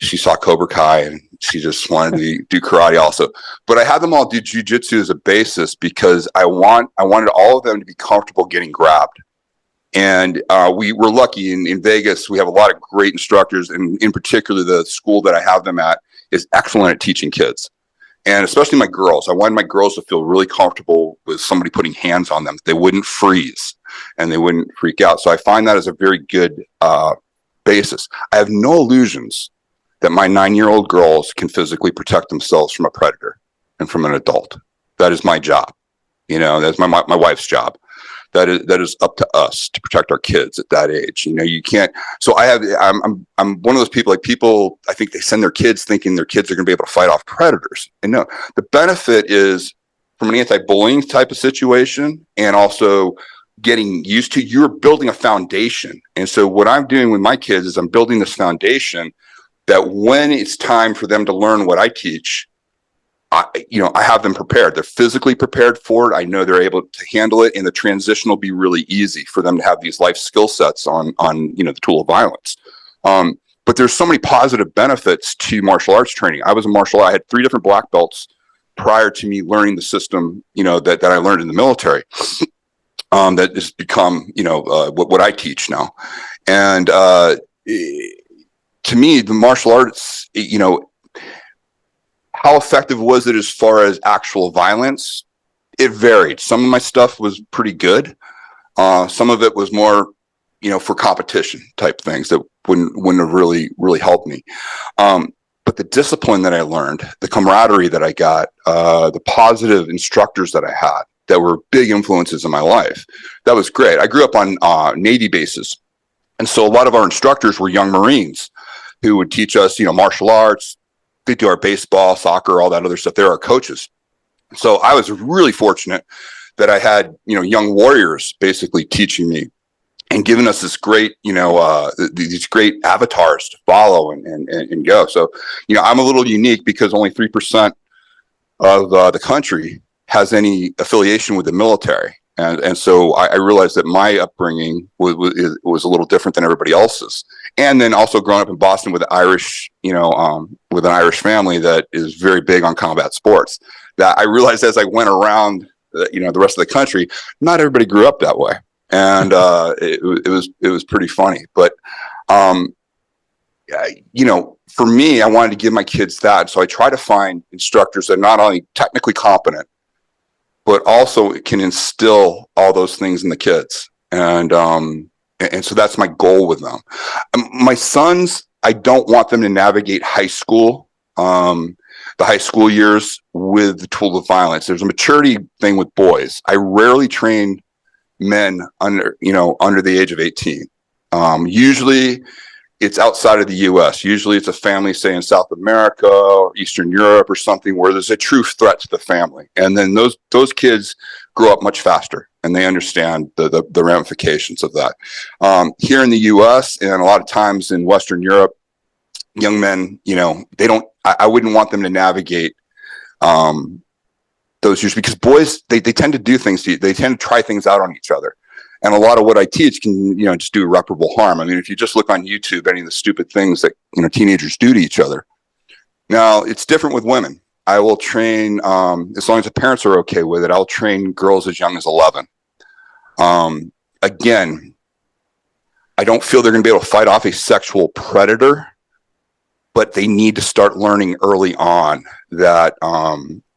Speaker 2: saw Cobra Kai and she just wanted to do karate also. But I had them all do jiu-jitsu as a basis because I wanted all of them to be comfortable getting grabbed. And we were lucky in Vegas. We have a lot of great instructors, and in particular, the school that I have them at is excellent at teaching kids. And especially my girls. I wanted my girls to feel really comfortable with somebody putting hands on them. They wouldn't freeze and they wouldn't freak out. So I find that as a very good basis. I have no illusions that my 9-year-old girls can physically protect themselves from a predator and from an adult. That is my job. That's my wife's job. That is up to us to protect our kids at that age. You can't. So I'm one of those people, like, people, I think they send their kids thinking their kids are going to be able to fight off predators. And no, the benefit is from an anti-bullying type of situation, and also getting used to, you're building a foundation. And so what I'm doing with my kids is I'm building this foundation that when it's time for them to learn what I teach, I have them prepared. They're physically prepared for it. I know they're able to handle it, and the transition will be really easy for them to have these life skill sets on the tool of violence. But there's so many positive benefits to martial arts training. I had 3 different black belts prior to me learning the system, that I learned in the military. That has become, what I teach now. And to me, the martial arts, how effective was it as far as actual violence? It varied. Some of my stuff was pretty good. Some of it was more, for competition type things that wouldn't have really helped me. But the discipline that I learned, the camaraderie that I got, the positive instructors that I had that were big influences in my life, that was great. I grew up on Navy bases. And so a lot of our instructors were young Marines who would teach us, martial arts. They do our baseball, soccer, all that other stuff. They're our coaches. So I was really fortunate that I had, young warriors basically teaching me and giving us this great, these great avatars to follow and go. So, I'm a little unique because only 3% of the country has any affiliation with the military. And so I realized that my upbringing was a little different than everybody else's. And then also growing up in Boston with Irish, with an Irish family that is very big on combat sports, that I realized as I went around, the rest of the country, not everybody grew up that way. And it was pretty funny. But, for me, I wanted to give my kids that. So I try to find instructors that are not only technically competent, but also can instill all those things in the kids. And so that's my goal with them. My sons, I don't want them to navigate high school, the high school years with the tool of violence. There's a maturity thing with boys. I rarely train men under the age of 18. Usually it's outside of the US. Usually it's a family, say in South America or Eastern Europe or something, where there's a true threat to the family. And then those kids grow up much faster and they understand the ramifications of that. Here in the US and a lot of times in Western Europe, young men, I wouldn't want them to navigate those years, because boys, they tend to do things they tend to try things out on each other. And a lot of what I teach can, just do irreparable harm. I mean, if you just look on YouTube, any of the stupid things that, teenagers do to each other. Now, it's different with women. I will train, as long as the parents are okay with it, I'll train girls as young as 11. Again, I don't feel they're going to be able to fight off a sexual predator, but they need to start learning early on that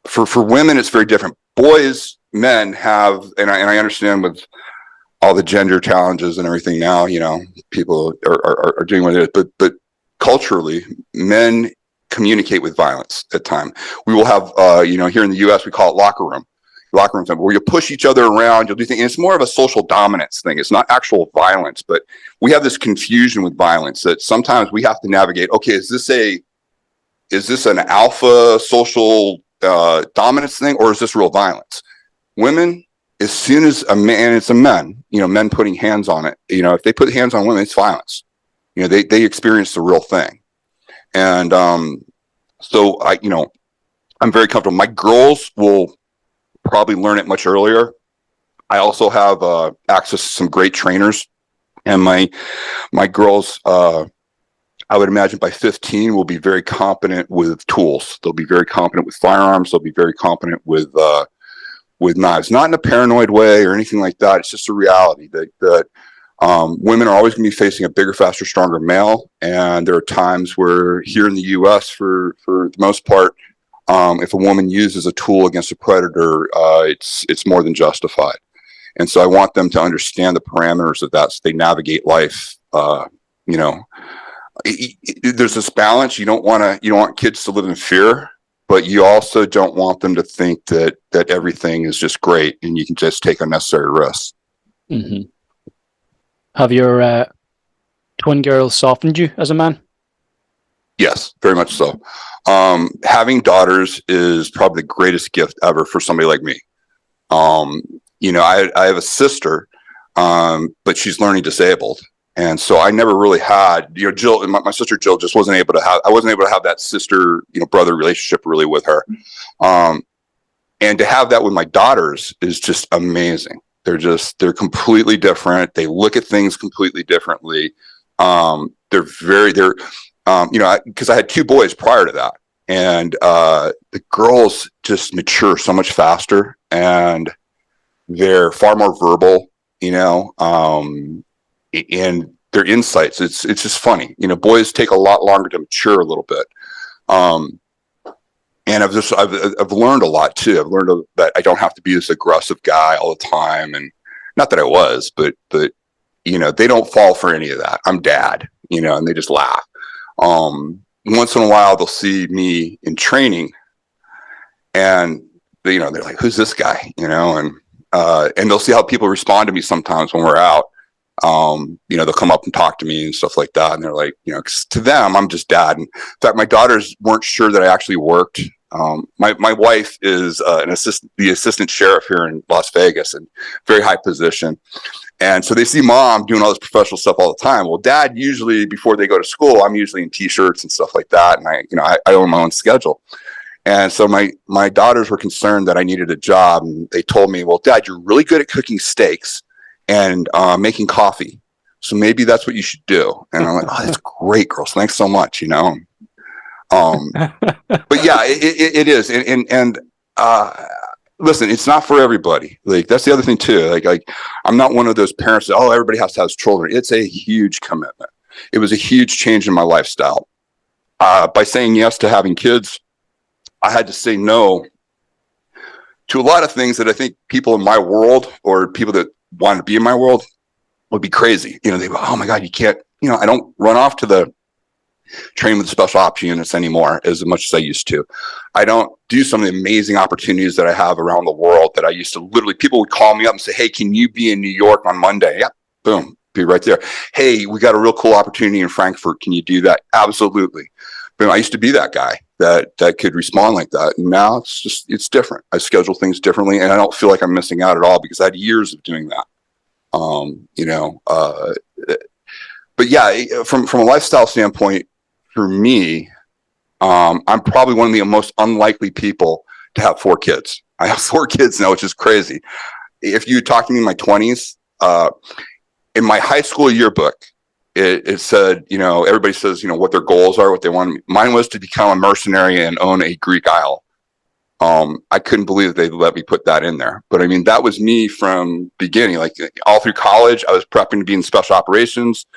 Speaker 2: for women, it's very different. Boys, men have, and I understand with all the gender challenges and everything now, people are doing what it is, but culturally, men communicate with violence at time. We will have, here in the US, we call it locker room time, where you push each other around, you'll do things. And it's more of a social dominance thing. It's not actual violence, but we have this confusion with violence that sometimes we have to navigate. Okay, is this an alpha social dominance thing, or is this real violence? Women, as soon as a man, it's a men, men putting hands on it, if they put hands on women, it's violence. They experience the real thing. And so I'm very comfortable. My girls will probably learn it much earlier. I also have access to some great trainers, and my girls, I would imagine by 15 will be very competent with tools. They'll be very competent with firearms. They'll be very competent with knives, not in a paranoid way or anything like that. It's just a reality that women are always going to be facing a bigger, faster, stronger male. And there are times where here in the US, for the most part, if a woman uses a tool against a predator, it's more than justified. And so I want them to understand the parameters of that so they navigate life. There's this balance. You don't want kids to live in fear, but you also don't want them to think that everything is just great and you can just take unnecessary risks.
Speaker 1: Mm-hmm. Have your twin girls softened you as a man?
Speaker 2: Yes, very much so. Having daughters is probably the greatest gift ever for somebody like me. I have a sister, but she's learning disabled. And so I never really had, Jill, my sister Jill just wasn't able to have, I wasn't able to have that sister, brother relationship really with her. And to have that with my daughters is just amazing. They're completely different. They look at things completely differently. Because I had two boys prior to that. And the girls just mature so much faster and they're far more verbal, and their insights. It's just funny. Boys take a lot longer to mature a little bit. And I've learned a lot too. I've learned that I don't have to be this aggressive guy all the time. And not that I was, but they don't fall for any of that. I'm dad, and they just laugh. Once in a while they'll see me in training and they're like, who's this guy? And they'll see how people respond to me sometimes when we're out. They'll come up and talk to me and stuff like that. And they're like, 'cause to them, I'm just dad. And in fact, my daughters weren't sure that I actually worked. My wife is the assistant sheriff here in Las Vegas, and very high position. And so they see mom doing all this professional stuff all the time. Well, dad, usually before they go to school, I'm usually in t-shirts and stuff like that. And I own my own schedule. And so my daughters were concerned that I needed a job. And they told me, well, dad, you're really good at cooking steaks and making coffee. So maybe that's what you should do. And I'm like, oh, that's great, girls. Thanks so much. But yeah, it is. And listen, it's not for everybody. Like, that's the other thing too. Like I'm not one of those parents that, everybody has to have children. It's a huge commitment. It was a huge change in my lifestyle. By saying yes to having kids, I had to say no to a lot of things that I think people in my world or people that want to be in my world would be crazy. They go, oh my God, you can't, I don't run off to the train with the special ops units anymore as much as I used to. I don't do some of the amazing opportunities that I have around the world that I used to literally, people would call me up and say, hey, can you be in New York on Monday? Yeah, boom, be right there. Hey, we got a real cool opportunity in Frankfurt. Can you do that? Absolutely. But I used to be that guy that could respond like that. And now it's different. I schedule things differently and I don't feel like I'm missing out at all because I had years of doing that. But yeah, from a lifestyle standpoint, for me, I'm probably one of the most unlikely people to have 4 kids. I have 4 kids now, which is crazy. If you talk to me in my 20s, in my high school yearbook, it said, everybody says, what their goals are, what they want. Mine was to become a mercenary and own a Greek isle. I couldn't believe that they let me put that in there. But I mean, that was me from beginning. Like all through college, I was prepping to be in special operations.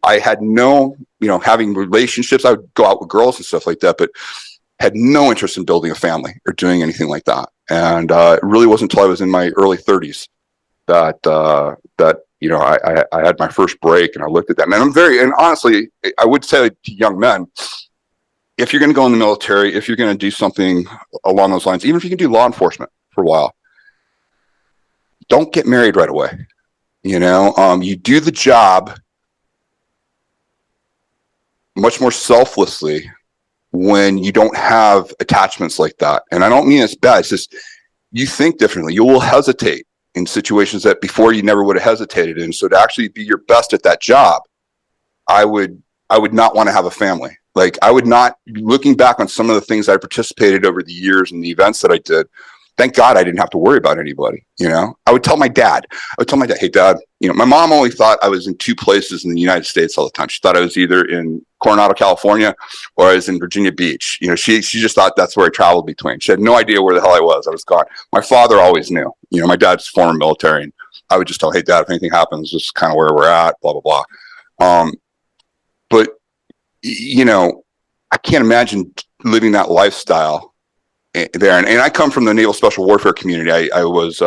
Speaker 2: I had no, having relationships. I would go out with girls and stuff like that, but had no interest in building a family or doing anything like that. And it really wasn't until I was in my early 30s that I had my first break and I looked at that. And honestly, I would say to young men, if you're going to go in the military, if you're going to do something along those lines, even if you can do law enforcement for a while, don't get married right away. You do the job much more selflessly when you don't have attachments like that. And I don't mean it's bad. It's just you think differently. You will hesitate in situations that before you never would have hesitated in. So to actually be your best at that job, I would not want to have a family. Like I would not, looking back on some of the things I participated over the years and the events that I did, thank God I didn't have to worry about anybody. I would tell my dad, hey dad, my mom only thought I was in 2 places in the United States all the time. She thought I was either in Coronado, California, or I was in Virginia Beach. She just thought that's where I traveled between. She had no idea where the hell I was. I was gone. My father always knew. My dad's former military, and I would just tell, hey dad, if anything happens, this is kind of where we're at, blah, blah, blah. But I can't imagine living that lifestyle there. And I come from the Naval Special Warfare community. I was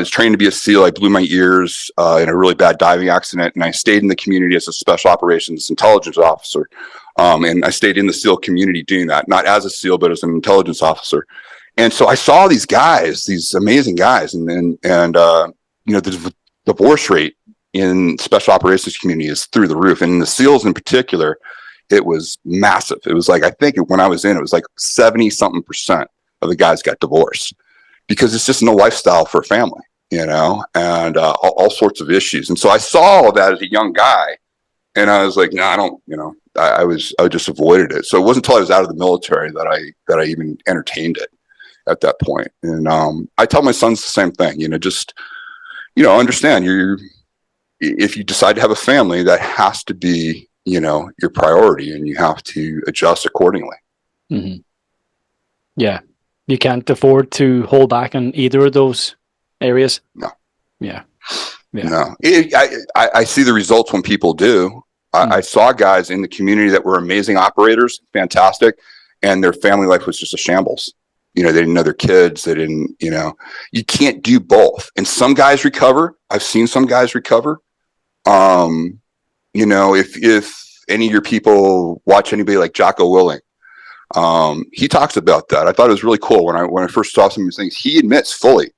Speaker 2: trained to be a SEAL. I blew my ears in a really bad diving accident, and I stayed in the community as a special operations intelligence officer. And I stayed in the SEAL community doing that, not as a SEAL, but as an intelligence officer. And so I saw these guys, these amazing guys, and the divorce rate in special operations community is through the roof. And in the SEALs in particular, it was massive. It was like, I think when I was in, it was like 70-something% of the guys got divorced because it's just no lifestyle for a family, and all sorts of issues. And so I saw all of that as a young guy, and I was like, no, I don't, I just avoided it. So it wasn't until I was out of the military that I even entertained it at that point. And I tell my sons the same thing, just, understand if you decide to have a family, that has to be, your priority, and you have to adjust accordingly.
Speaker 1: Mm-hmm. Yeah. You can't afford to hold back on either of those areas.
Speaker 2: No.
Speaker 1: Yeah.
Speaker 2: No. I see the results when people do. I saw guys in the community that were amazing operators, fantastic, and their family life was just a shambles. They didn't know their kids. They didn't, you can't do both. And some guys recover. I've seen some guys recover. If any of your people watch anybody like Jocko Willing, he talks about that. I thought it was really cool when I first saw some of these things. He admits fully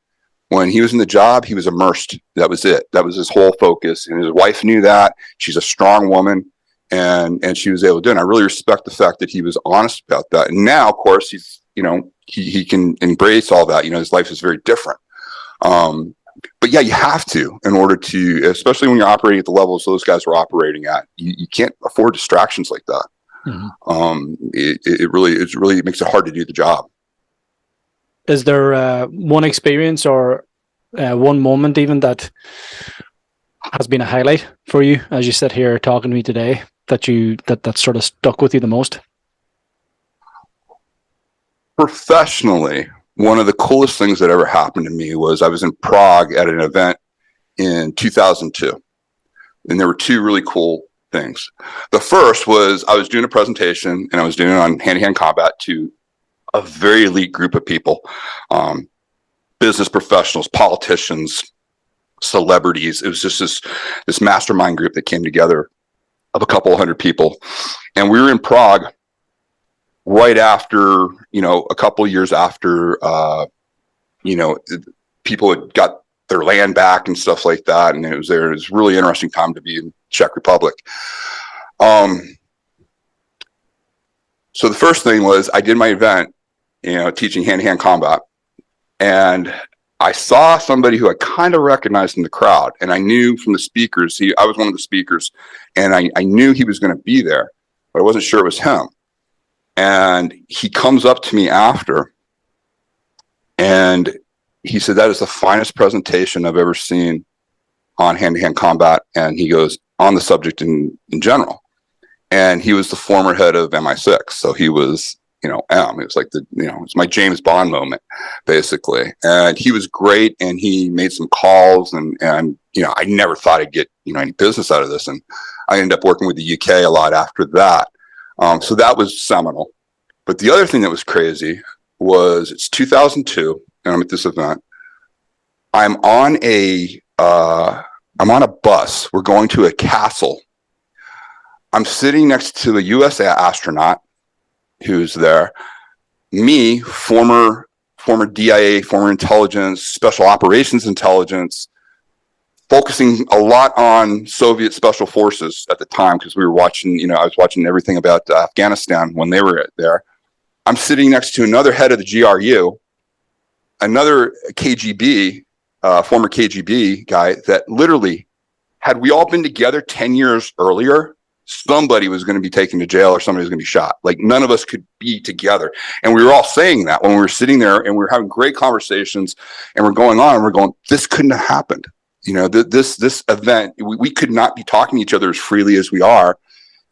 Speaker 2: when he was in the job, he was immersed. That was it. That was his whole focus. And his wife knew that. She's a strong woman, and she was able to do it. And I really respect the fact that he was honest about that. And now, of course, he's, he can embrace all that. His life is very different. But yeah, you have to, in order to, especially when you're operating at the levels those guys were operating at, you can't afford distractions like that. Mm-hmm. It really makes it hard to do the job.
Speaker 1: Is there one experience or one moment even that has been a highlight for you as you sit here talking to me today that sort of stuck with you the most?
Speaker 2: Professionally, one of the coolest things that ever happened to me was I was in Prague at an event in 2002. And there were two really cool things. The first was I was doing a presentation, and I was doing it on hand-to-hand combat to a very elite group of people, business professionals, politicians, celebrities. It was just this mastermind group that came together of a couple of hundred people. And we were in Prague right after, a couple of years after, people had got their land back and stuff like that. And it was a really interesting time to be in Czech Republic. So the first thing was I did my event, teaching hand-to-hand combat. And I saw somebody who I kind of recognized in the crowd. And I knew from the speakers, I was one of the speakers, and I knew he was going to be there, but I wasn't sure it was him. And he comes up to me after, and he said, "That is the finest presentation I've ever seen on hand-to-hand combat." And he goes on the subject in general. And he was the former head of MI6. So he was, it was like it's my James Bond moment, basically. And he was great. And he made some calls, and I never thought I'd get, any business out of this. And I ended up working with the UK a lot after that. So that was seminal. But the other thing that was crazy was it's 2002, and I'm at this event. I'm on a bus. We're going to a castle. I'm sitting next to a U.S. astronaut who's there. Me, former DIA, former intelligence, special operations intelligence, focusing a lot on Soviet special forces at the time because we were watching, I was watching everything about Afghanistan when they were there. I'm sitting next to another head of the GRU, another KGB, former KGB guy that literally, had we all been together 10 years earlier, somebody was going to be taken to jail or somebody was going to be shot. Like none of us could be together. And we were all saying that when we were sitting there, and we were having great conversations, and we're going on and we're going, this couldn't have happened. This event, we could not be talking to each other as freely as we are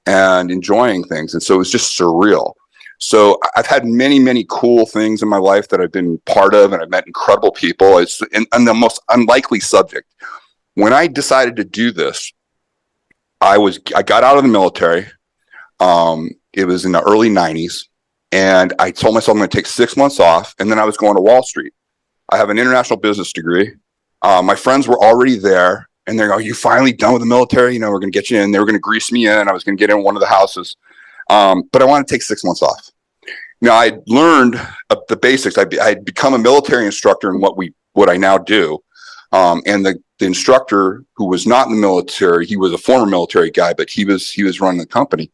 Speaker 2: and enjoying things. And so it was just surreal. So I've had many, many cool things in my life that I've been part of, and I've met incredible people. It's on the most unlikely subject. When I decided to do this, I got out of the military. It was in the early 90s, and I told myself I'm going to take 6 months off, and then I was going to Wall Street. I have an international business degree. My friends were already there, and they're, "Are you finally done with the military? We're going to get you in." They were going to grease me in. I was going to get in one of the houses. But I want to take 6 months off. Now, I learned the basics. I had become a military instructor in what I now do. And the instructor, who was not in the military, he was a former military guy, but he was running the company.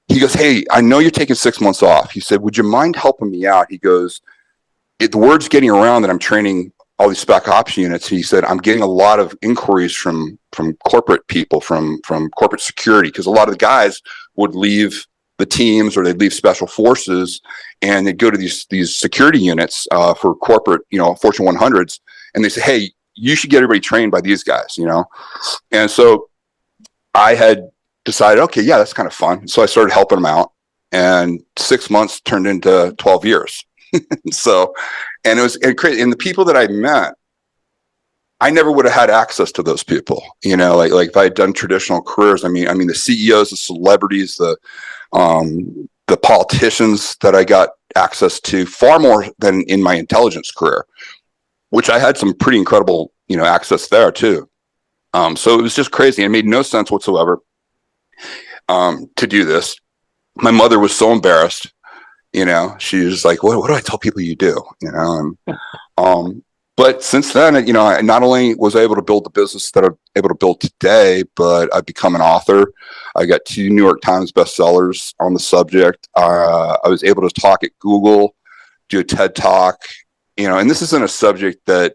Speaker 2: He goes, "Hey, I know you're taking 6 months off." He said, "Would you mind helping me out?" He goes, "The word's getting around that I'm training all these spec ops units." He said, "I'm getting a lot of inquiries from corporate people, from corporate security, because a lot of the guys would leave the teams or they'd leave special forces and they'd go to these security units for corporate, Fortune 100s, and they say, 'Hey, you should get everybody trained by these guys,' And so I had decided, okay, yeah, that's kind of fun. So I started helping them out, and 6 months turned into 12 years. And it was crazy. And the people that I met, I never would have had access to those people, like if I had done traditional careers. I mean, the CEOs, the celebrities, the politicians that I got access to far more than in my intelligence career, which I had some pretty incredible, access there too. So it was just crazy. It made no sense whatsoever to do this. My mother was so embarrassed. She was like, what do I tell people you do? But since then, I not only was I able to build the business that I'm able to build today, but I've become an author. I got 2 New York Times bestsellers on the subject. I was able to talk at Google, do a TED Talk, and this isn't a subject that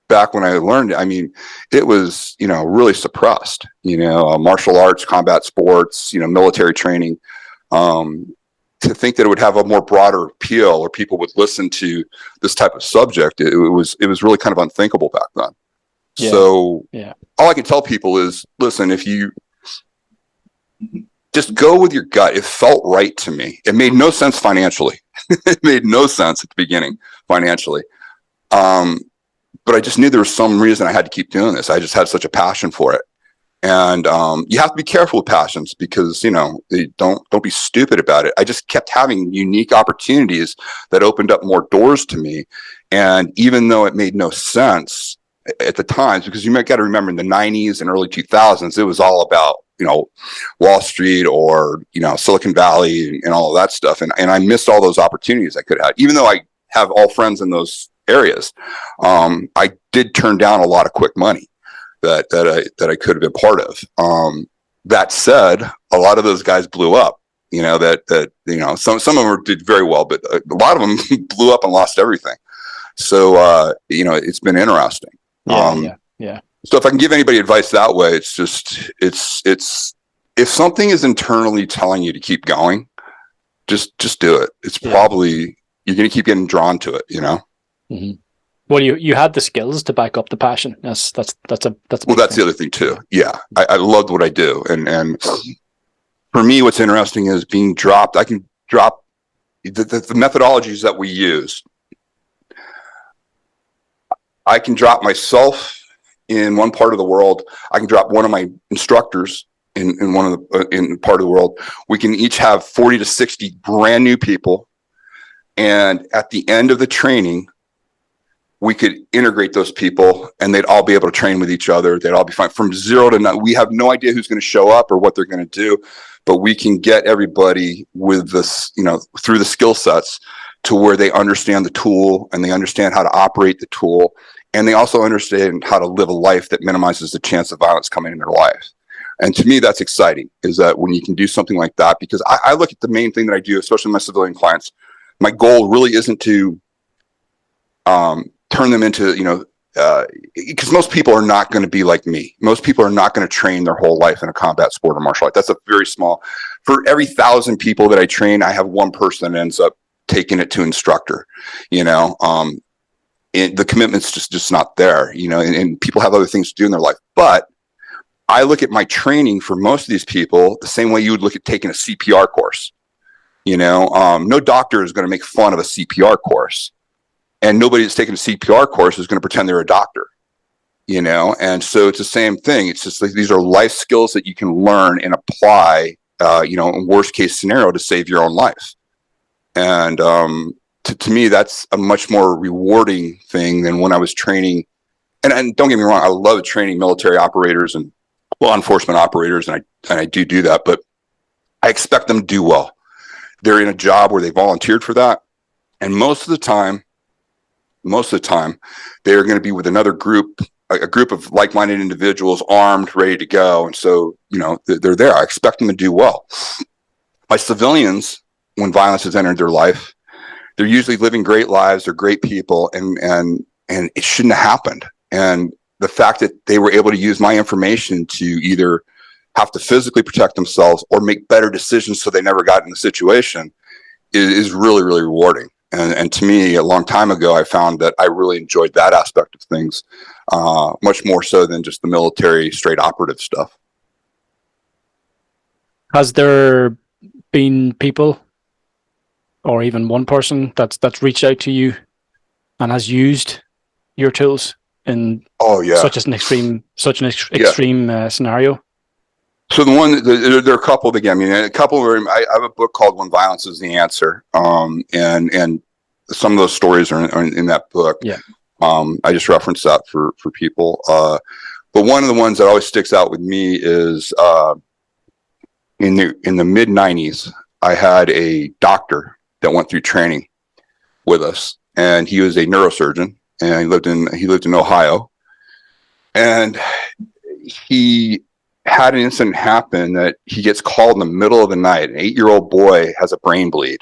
Speaker 2: back when I learned it, it was, really suppressed, martial arts, combat sports, military training. To think that it would have a more broader appeal or people would listen to this type of subject, it was really kind of unthinkable back then. Yeah. So all I can tell people is, listen, if you just go with your gut, it felt right to me. It made no sense financially. It made no sense at the beginning financially. But I just knew there was some reason I had to keep doing this. I just had such a passion for it. And you have to be careful with passions because, don't be stupid about it. I just kept having unique opportunities that opened up more doors to me. And even though it made no sense at the times, because you might got to remember in the 90s and early 2000s, it was all about, Wall Street or, Silicon Valley and all of that stuff. And I missed all those opportunities I could have, even though I have all friends in those areas. I did turn down a lot of quick money that I could have been part of. That said, a lot of those guys blew up. Some of them did very well, but a lot of them blew up and lost everything. So it's been interesting.
Speaker 1: Yeah.
Speaker 2: So if I can give anybody advice that way, it's just it's if something is internally telling you to keep going, just do it. It's probably you're going to keep getting drawn to it.
Speaker 1: Mm-hmm. Well, you had the skills to back up the passion. That's
Speaker 2: well, that's the other thing too. Yeah, I loved what I do, and for me, what's interesting is being dropped. I can drop the methodologies that we use. I can drop myself in one part of the world. I can drop one of my instructors in part of the world. We can each have 40 to 60 brand new people, and at the end of the training, we could integrate those people and they'd all be able to train with each other. They'd all be fine from 0 to 9. We have no idea who's going to show up or what they're going to do, but we can get everybody with this, through the skill sets to where they understand the tool and they understand how to operate the tool. And they also understand how to live a life that minimizes the chance of violence coming in their life. And to me, that's exciting, is that when you can do something like that, because I look at the main thing that I do, especially my civilian clients, my goal really isn't to, turn them into, because most people are not going to be like me. Most people are not going to train their whole life in a combat sport or martial art. That's a very small, for every 1,000 people that I train, I have one person that ends up taking it to instructor, the commitment's just not there, and people have other things to do in their life. But I look at my training for most of these people the same way you would look at taking a CPR course. No doctor is going to make fun of a CPR course. And nobody that's taken a CPR course is going to pretend they're a doctor, and so it's the same thing. It's just like these are life skills that you can learn and apply, in worst case scenario to save your own life. And to me, that's a much more rewarding thing than when I was training. And don't get me wrong, I love training military operators and law enforcement operators, and I do that. But I expect them to do well. They're in a job where they volunteered for that. And most of the time, they're going to be with another group, a group of like-minded individuals, armed, ready to go. And so, they're there. I expect them to do well. My civilians, when violence has entered their life, they're usually living great lives. They're great people, and it shouldn't have happened. And the fact that they were able to use my information to either have to physically protect themselves or make better decisions so they never got in the situation is really, really rewarding. And to me, a long time ago, I found that I really enjoyed that aspect of things much more so than just the military straight operative stuff.
Speaker 1: Has there been people, or even one person that's reached out to you and has used your tools in such an extreme scenario?
Speaker 2: So there are a couple again. I have a book called "When Violence Is the Answer," and some of those stories are in that book.
Speaker 1: Yeah.
Speaker 2: I just referenced that for people. But one of the ones that always sticks out with me is in the mid '90s, I had a doctor that went through training with us, and he was a neurosurgeon, and he lived in Ohio, and he had an incident happen that he gets called in the middle of the night. An 8-year-old boy has a brain bleed,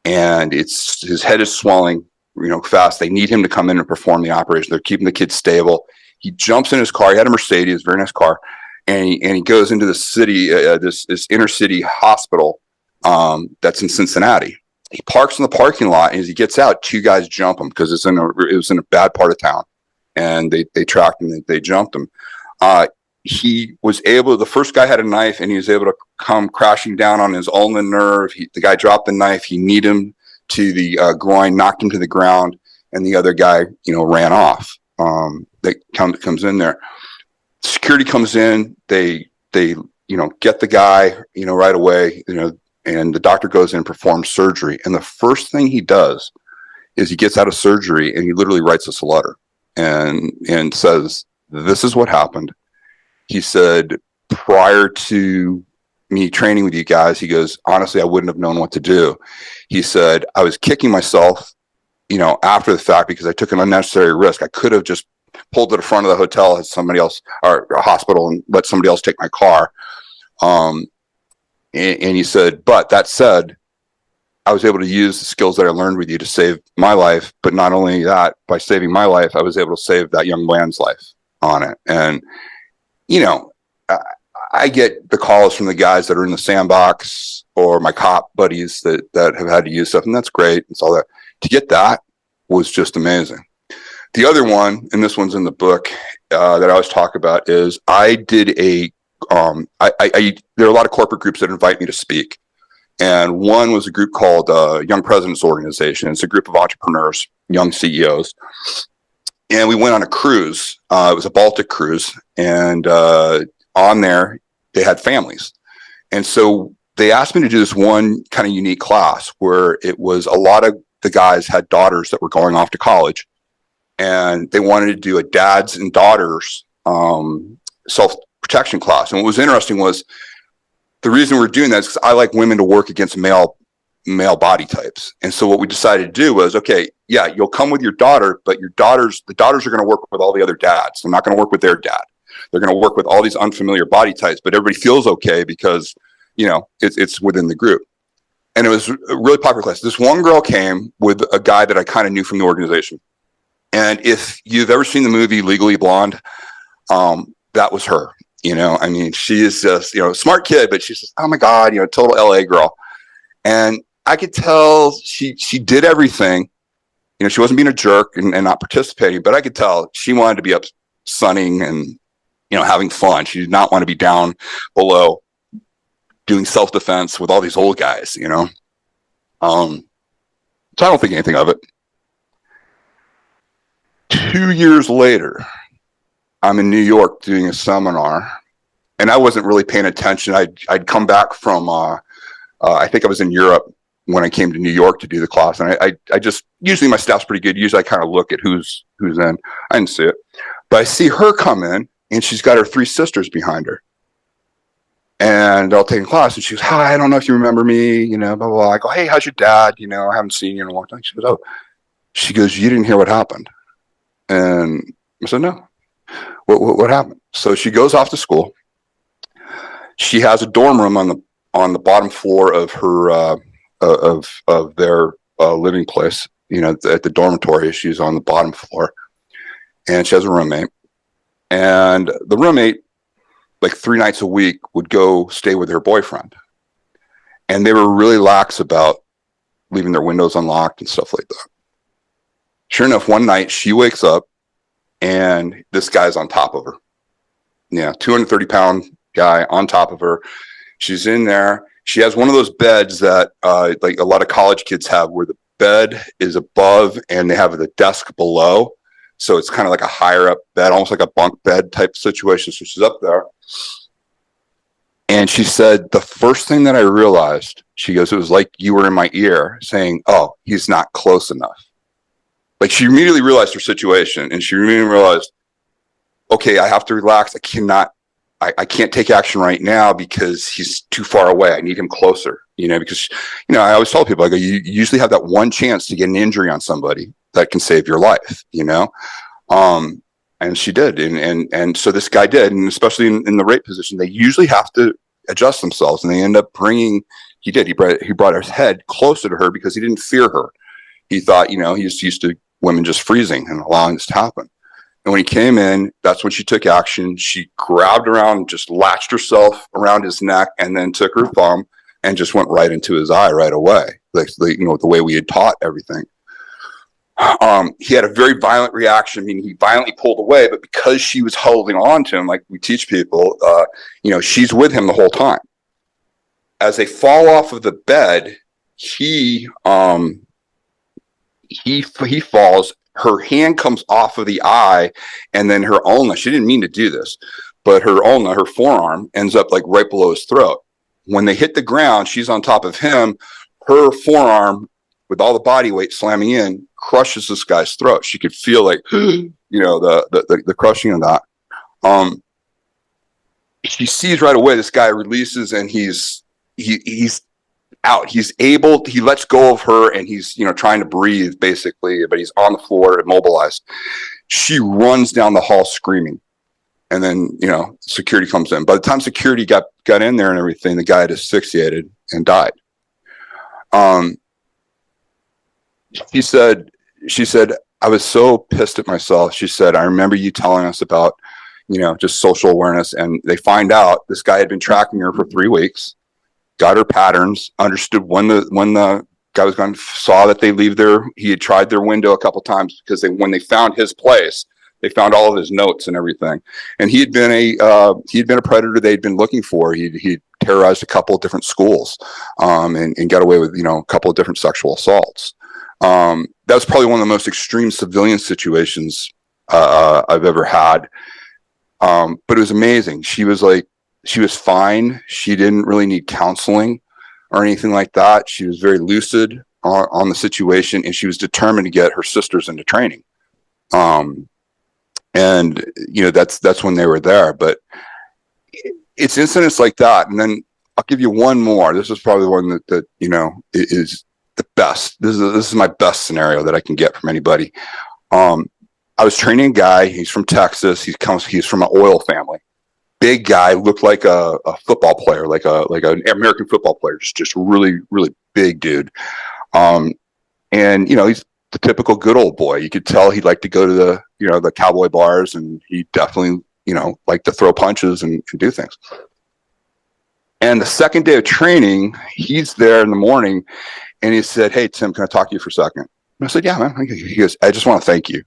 Speaker 2: and his head is swelling, fast. They need him to come in and perform the operation. They're keeping the kid stable. He jumps in his car. He had a Mercedes, very nice car, and he goes into the city, this inner city hospital that's in Cincinnati. He parks in the parking lot, and as he gets out, 2 guys jump him because it was in a bad part of town, and they tracked him. They jumped him. The first guy had a knife, and he was able to come crashing down on his ulnar nerve. The guy dropped the knife. He kneed him to the groin, knocked him to the ground, and the other guy, ran off. That comes in there. Security comes in. They get the guy, right away, and the doctor goes in and performs surgery. And the first thing he does is he gets out of surgery and he literally writes us a letter and says, "This is what happened." He said, prior to me training with you guys, he goes, "Honestly, I wouldn't have known what to do." He said, "I was kicking myself, after the fact because I took an unnecessary risk. I could have just pulled to the front of the hotel as somebody else or a hospital and let somebody else take my car." And he said, "But that said, I was able to use the skills that I learned with you to save my life. But not only that, by saving my life, I was able to save that young man's life on it." And I get the calls from the guys that are in the sandbox or my cop buddies that have had to use stuff, and that's great. It's all that. To get that was just amazing. The other one, and this one's in the book that I always talk about, is I did there are a lot of corporate groups that invite me to speak, and one was a group called Young Presidents Organization. It's a group of entrepreneurs, young CEOs. And we went on a cruise. It was a Baltic cruise. And on there, they had families. And so they asked me to do this one kind of unique class where it was a lot of the guys had daughters that were going off to college. And they wanted to do a dads and daughters self-protection class. And what was interesting was the reason we're doing that is because I like women to work against male body types. And so what we decided to do was, okay, yeah, you'll come with your daughter, but the daughters are going to work with all the other dads. They're not going to work with their dad. They're going to work with all these unfamiliar body types, but everybody feels okay because, it's within the group. And it was a really popular class. This one girl came with a guy that I kind of knew from the organization. And if you've ever seen the movie Legally Blonde, that was her. She is just, smart kid, but she's just, oh my God, total LA girl. And I could tell she did everything. She wasn't being a jerk and not participating, but I could tell she wanted to be up sunning and, having fun. She did not want to be down below doing self-defense with all these old guys, So I don't think anything of it. 2 years later, I'm in New York doing a seminar, and I wasn't really paying attention. I'd come back from, I think I was in Europe when I came to New York to do the class. And I just, usually my staff's pretty good. Usually I kind of look at who's in. I didn't see it, but I see her come in, and she's got her 3 sisters behind her. And I'll take a class, and she goes, "Hi, I don't know if you remember me, you know, blah, blah, blah." I go, "Hey, how's your dad? You know, I haven't seen you in a long time." She goes, "Oh," she goes, "You didn't hear what happened." And I said, "No, what happened?" So she goes off to school. She has a dorm room on the bottom floor of her of their living place. You know, at the dormitory, she's on the bottom floor, and she has a roommate. And the roommate, like 3 nights a week, would go stay with her boyfriend, and they were really lax about leaving their windows unlocked and stuff like that. Sure enough, one night she wakes up and this guy's on top of her. Yeah, 230-pound guy on top of her. She's in there. She has one of those beds that like a lot of college kids have, where the bed is above and they have the desk below. So it's kind of like a higher up bed, almost like a bunk bed type situation. So she's up there. And she said, the first thing that I realized, she goes, it was like you were in my ear saying, "Oh, he's not close enough." Like, she immediately realized her situation, and she immediately realized, okay, I have to relax. I can't take action right now because he's too far away. I need him closer, you know, because, you know, I always tell people, I go, you usually have that one chance to get an injury on somebody that can save your life, you know? And she did. And so this guy did. And especially in the rape position, they usually have to adjust themselves, and they end up he brought his head closer to her because he didn't fear her. He thought, you know, he's used to women just freezing and allowing this to happen. And when he came in, that's when she took action. She grabbed around, just latched herself around his neck, and then took her thumb and just went right into his eye right away. Like, you know, the way we had taught everything. He had a very violent reaction. I mean, he violently pulled away, but because she was holding on to him, like we teach people, you know, she's with him the whole time. As they fall off of the bed, he falls. Her hand comes off of the eye, and then her ulna, she didn't mean to do this, but her ulna, her forearm, ends up like right below his throat. When they hit the ground, she's on top of him. Her forearm, with all the body weight slamming in, crushes this guy's throat. She could feel like, you know, the crushing of that. She sees right away this guy releases, and he's out. He lets go of her, and he's, you know, trying to breathe basically, but he's on the floor, immobilized. She runs down the hall screaming, and then, you know, security comes in. By the time security got in there and everything, the guy had asphyxiated and died. She said, "I was so pissed at myself." She said, "I remember you telling us about, you know, just social awareness." And they find out this guy had been tracking her for 3 weeks. Got her patterns, understood when the guy was gone, saw that he had tried their window a couple times, because when they found his place, they found all of his notes and everything. And he had been a predator they'd been looking for. He terrorized a couple of different schools, and got away with, you know, a couple of different sexual assaults. That was probably one of the most extreme civilian situations I've ever had. But it was amazing. She was fine. She didn't really need counseling or anything like that. She was very lucid on the situation, and she was determined to get her sisters into training. And, you know, that's when they were there. But it's incidents like that. And then I'll give you one more. This is probably the one that you know, is the best. This is my best scenario that I can get from anybody. I was training a guy. He's from Texas. He's from an oil family. Big guy, looked like a football player, like an American football player, just really, really big dude. And, you know, he's the typical good old boy. You could tell he'd like to go to the cowboy bars, and he definitely, you know, liked to throw punches and do things. And the second day of training, he's there in the morning, and he said, "Hey, Tim, can I talk to you for a second?" And I said, "Yeah, man." He goes, "I just want to thank you."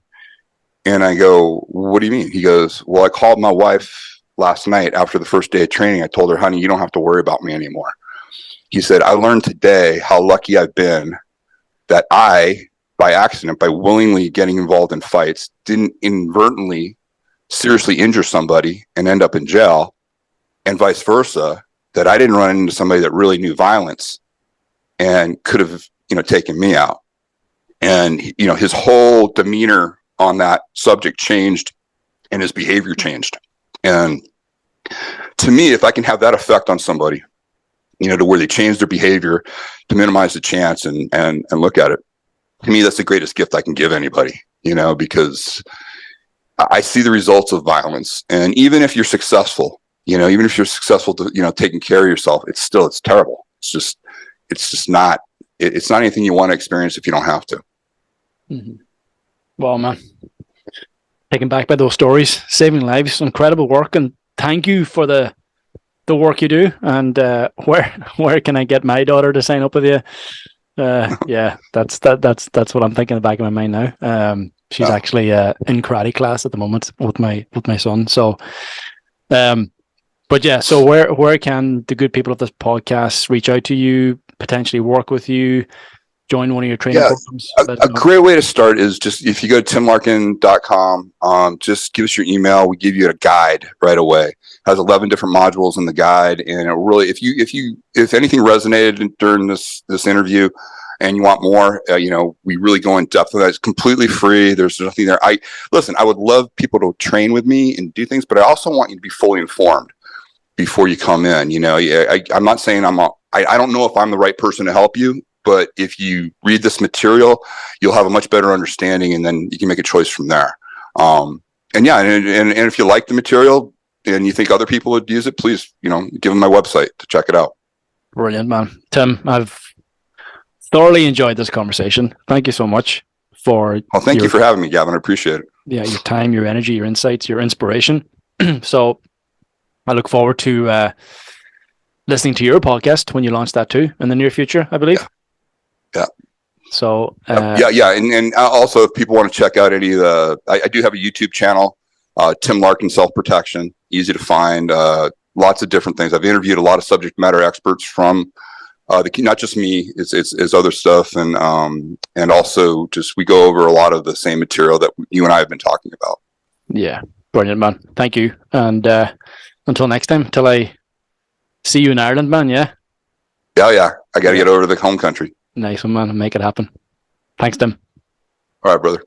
Speaker 2: And I go, "What do you mean?" He goes, "Well, I called my wife last night after the first day of training. I told her, honey, you don't have to worry about me anymore." He said, "I learned today how lucky I've been that I, by accident, by willingly getting involved in fights, didn't inadvertently seriously injure somebody and end up in jail, and vice versa, that I didn't run into somebody that really knew violence and could have, you know, taken me out." And, you know, his whole demeanor on that subject changed, and his behavior changed. And to me, if I can have that effect on somebody, to where they change their behavior to minimize the chance and look at it, to me, that's the greatest gift I can give anybody, because I see the results of violence. And even if you're successful, even if you're successful to, taking care of yourself, it's terrible. It's not anything you want to experience if you don't have to.
Speaker 1: Mm-hmm. Well, man, taken back by those stories, saving lives, incredible work. And thank you for the work you do. And where can I get my daughter to sign up with you? Yeah, that's what I'm thinking in the back of my mind now. She's actually in karate class at the moment with my son. So, but yeah, so where can the good people of this podcast reach out to you, potentially work with you, join one of your training programs?
Speaker 2: A great way to start is just, if you go to timlarkin.com, just give us your email. We give you a guide right away. It has 11 different modules in the guide, and it really, if anything resonated during this interview and you want more, we really go in depth with that. It's completely free. There's nothing there. I would love people to train with me and do things, but I also want you to be fully informed before you come in. I'm not saying I don't know if I'm the right person to help you, but if you read this material, you'll have a much better understanding, and then you can make a choice from there. And if you like the material and you think other people would use it, please, give them my website to check it out.
Speaker 1: Brilliant, man. Tim, I've thoroughly enjoyed this conversation. Thank you so much for.
Speaker 2: Well, thank you for having me, Gavin. I appreciate it.
Speaker 1: Yeah, your time, your energy, your insights, your inspiration. So I look forward to listening to your podcast when you launch that too in the near future, I believe.
Speaker 2: Yeah.
Speaker 1: So
Speaker 2: and also, if people want to check out any of I do have a YouTube channel, Tim Larkin Self Protection, easy to find. Lots of different things. I've interviewed a lot of subject matter experts from not just me, it's other stuff, and also just we go over a lot of the same material that you and I have been talking about.
Speaker 1: Yeah, brilliant, man. Thank you, and until next time, till I see you in Ireland, man. Yeah.
Speaker 2: Yeah. I got to get over to the home country.
Speaker 1: Nice one, man. Make it happen. Thanks, Tim.
Speaker 2: All right, brother.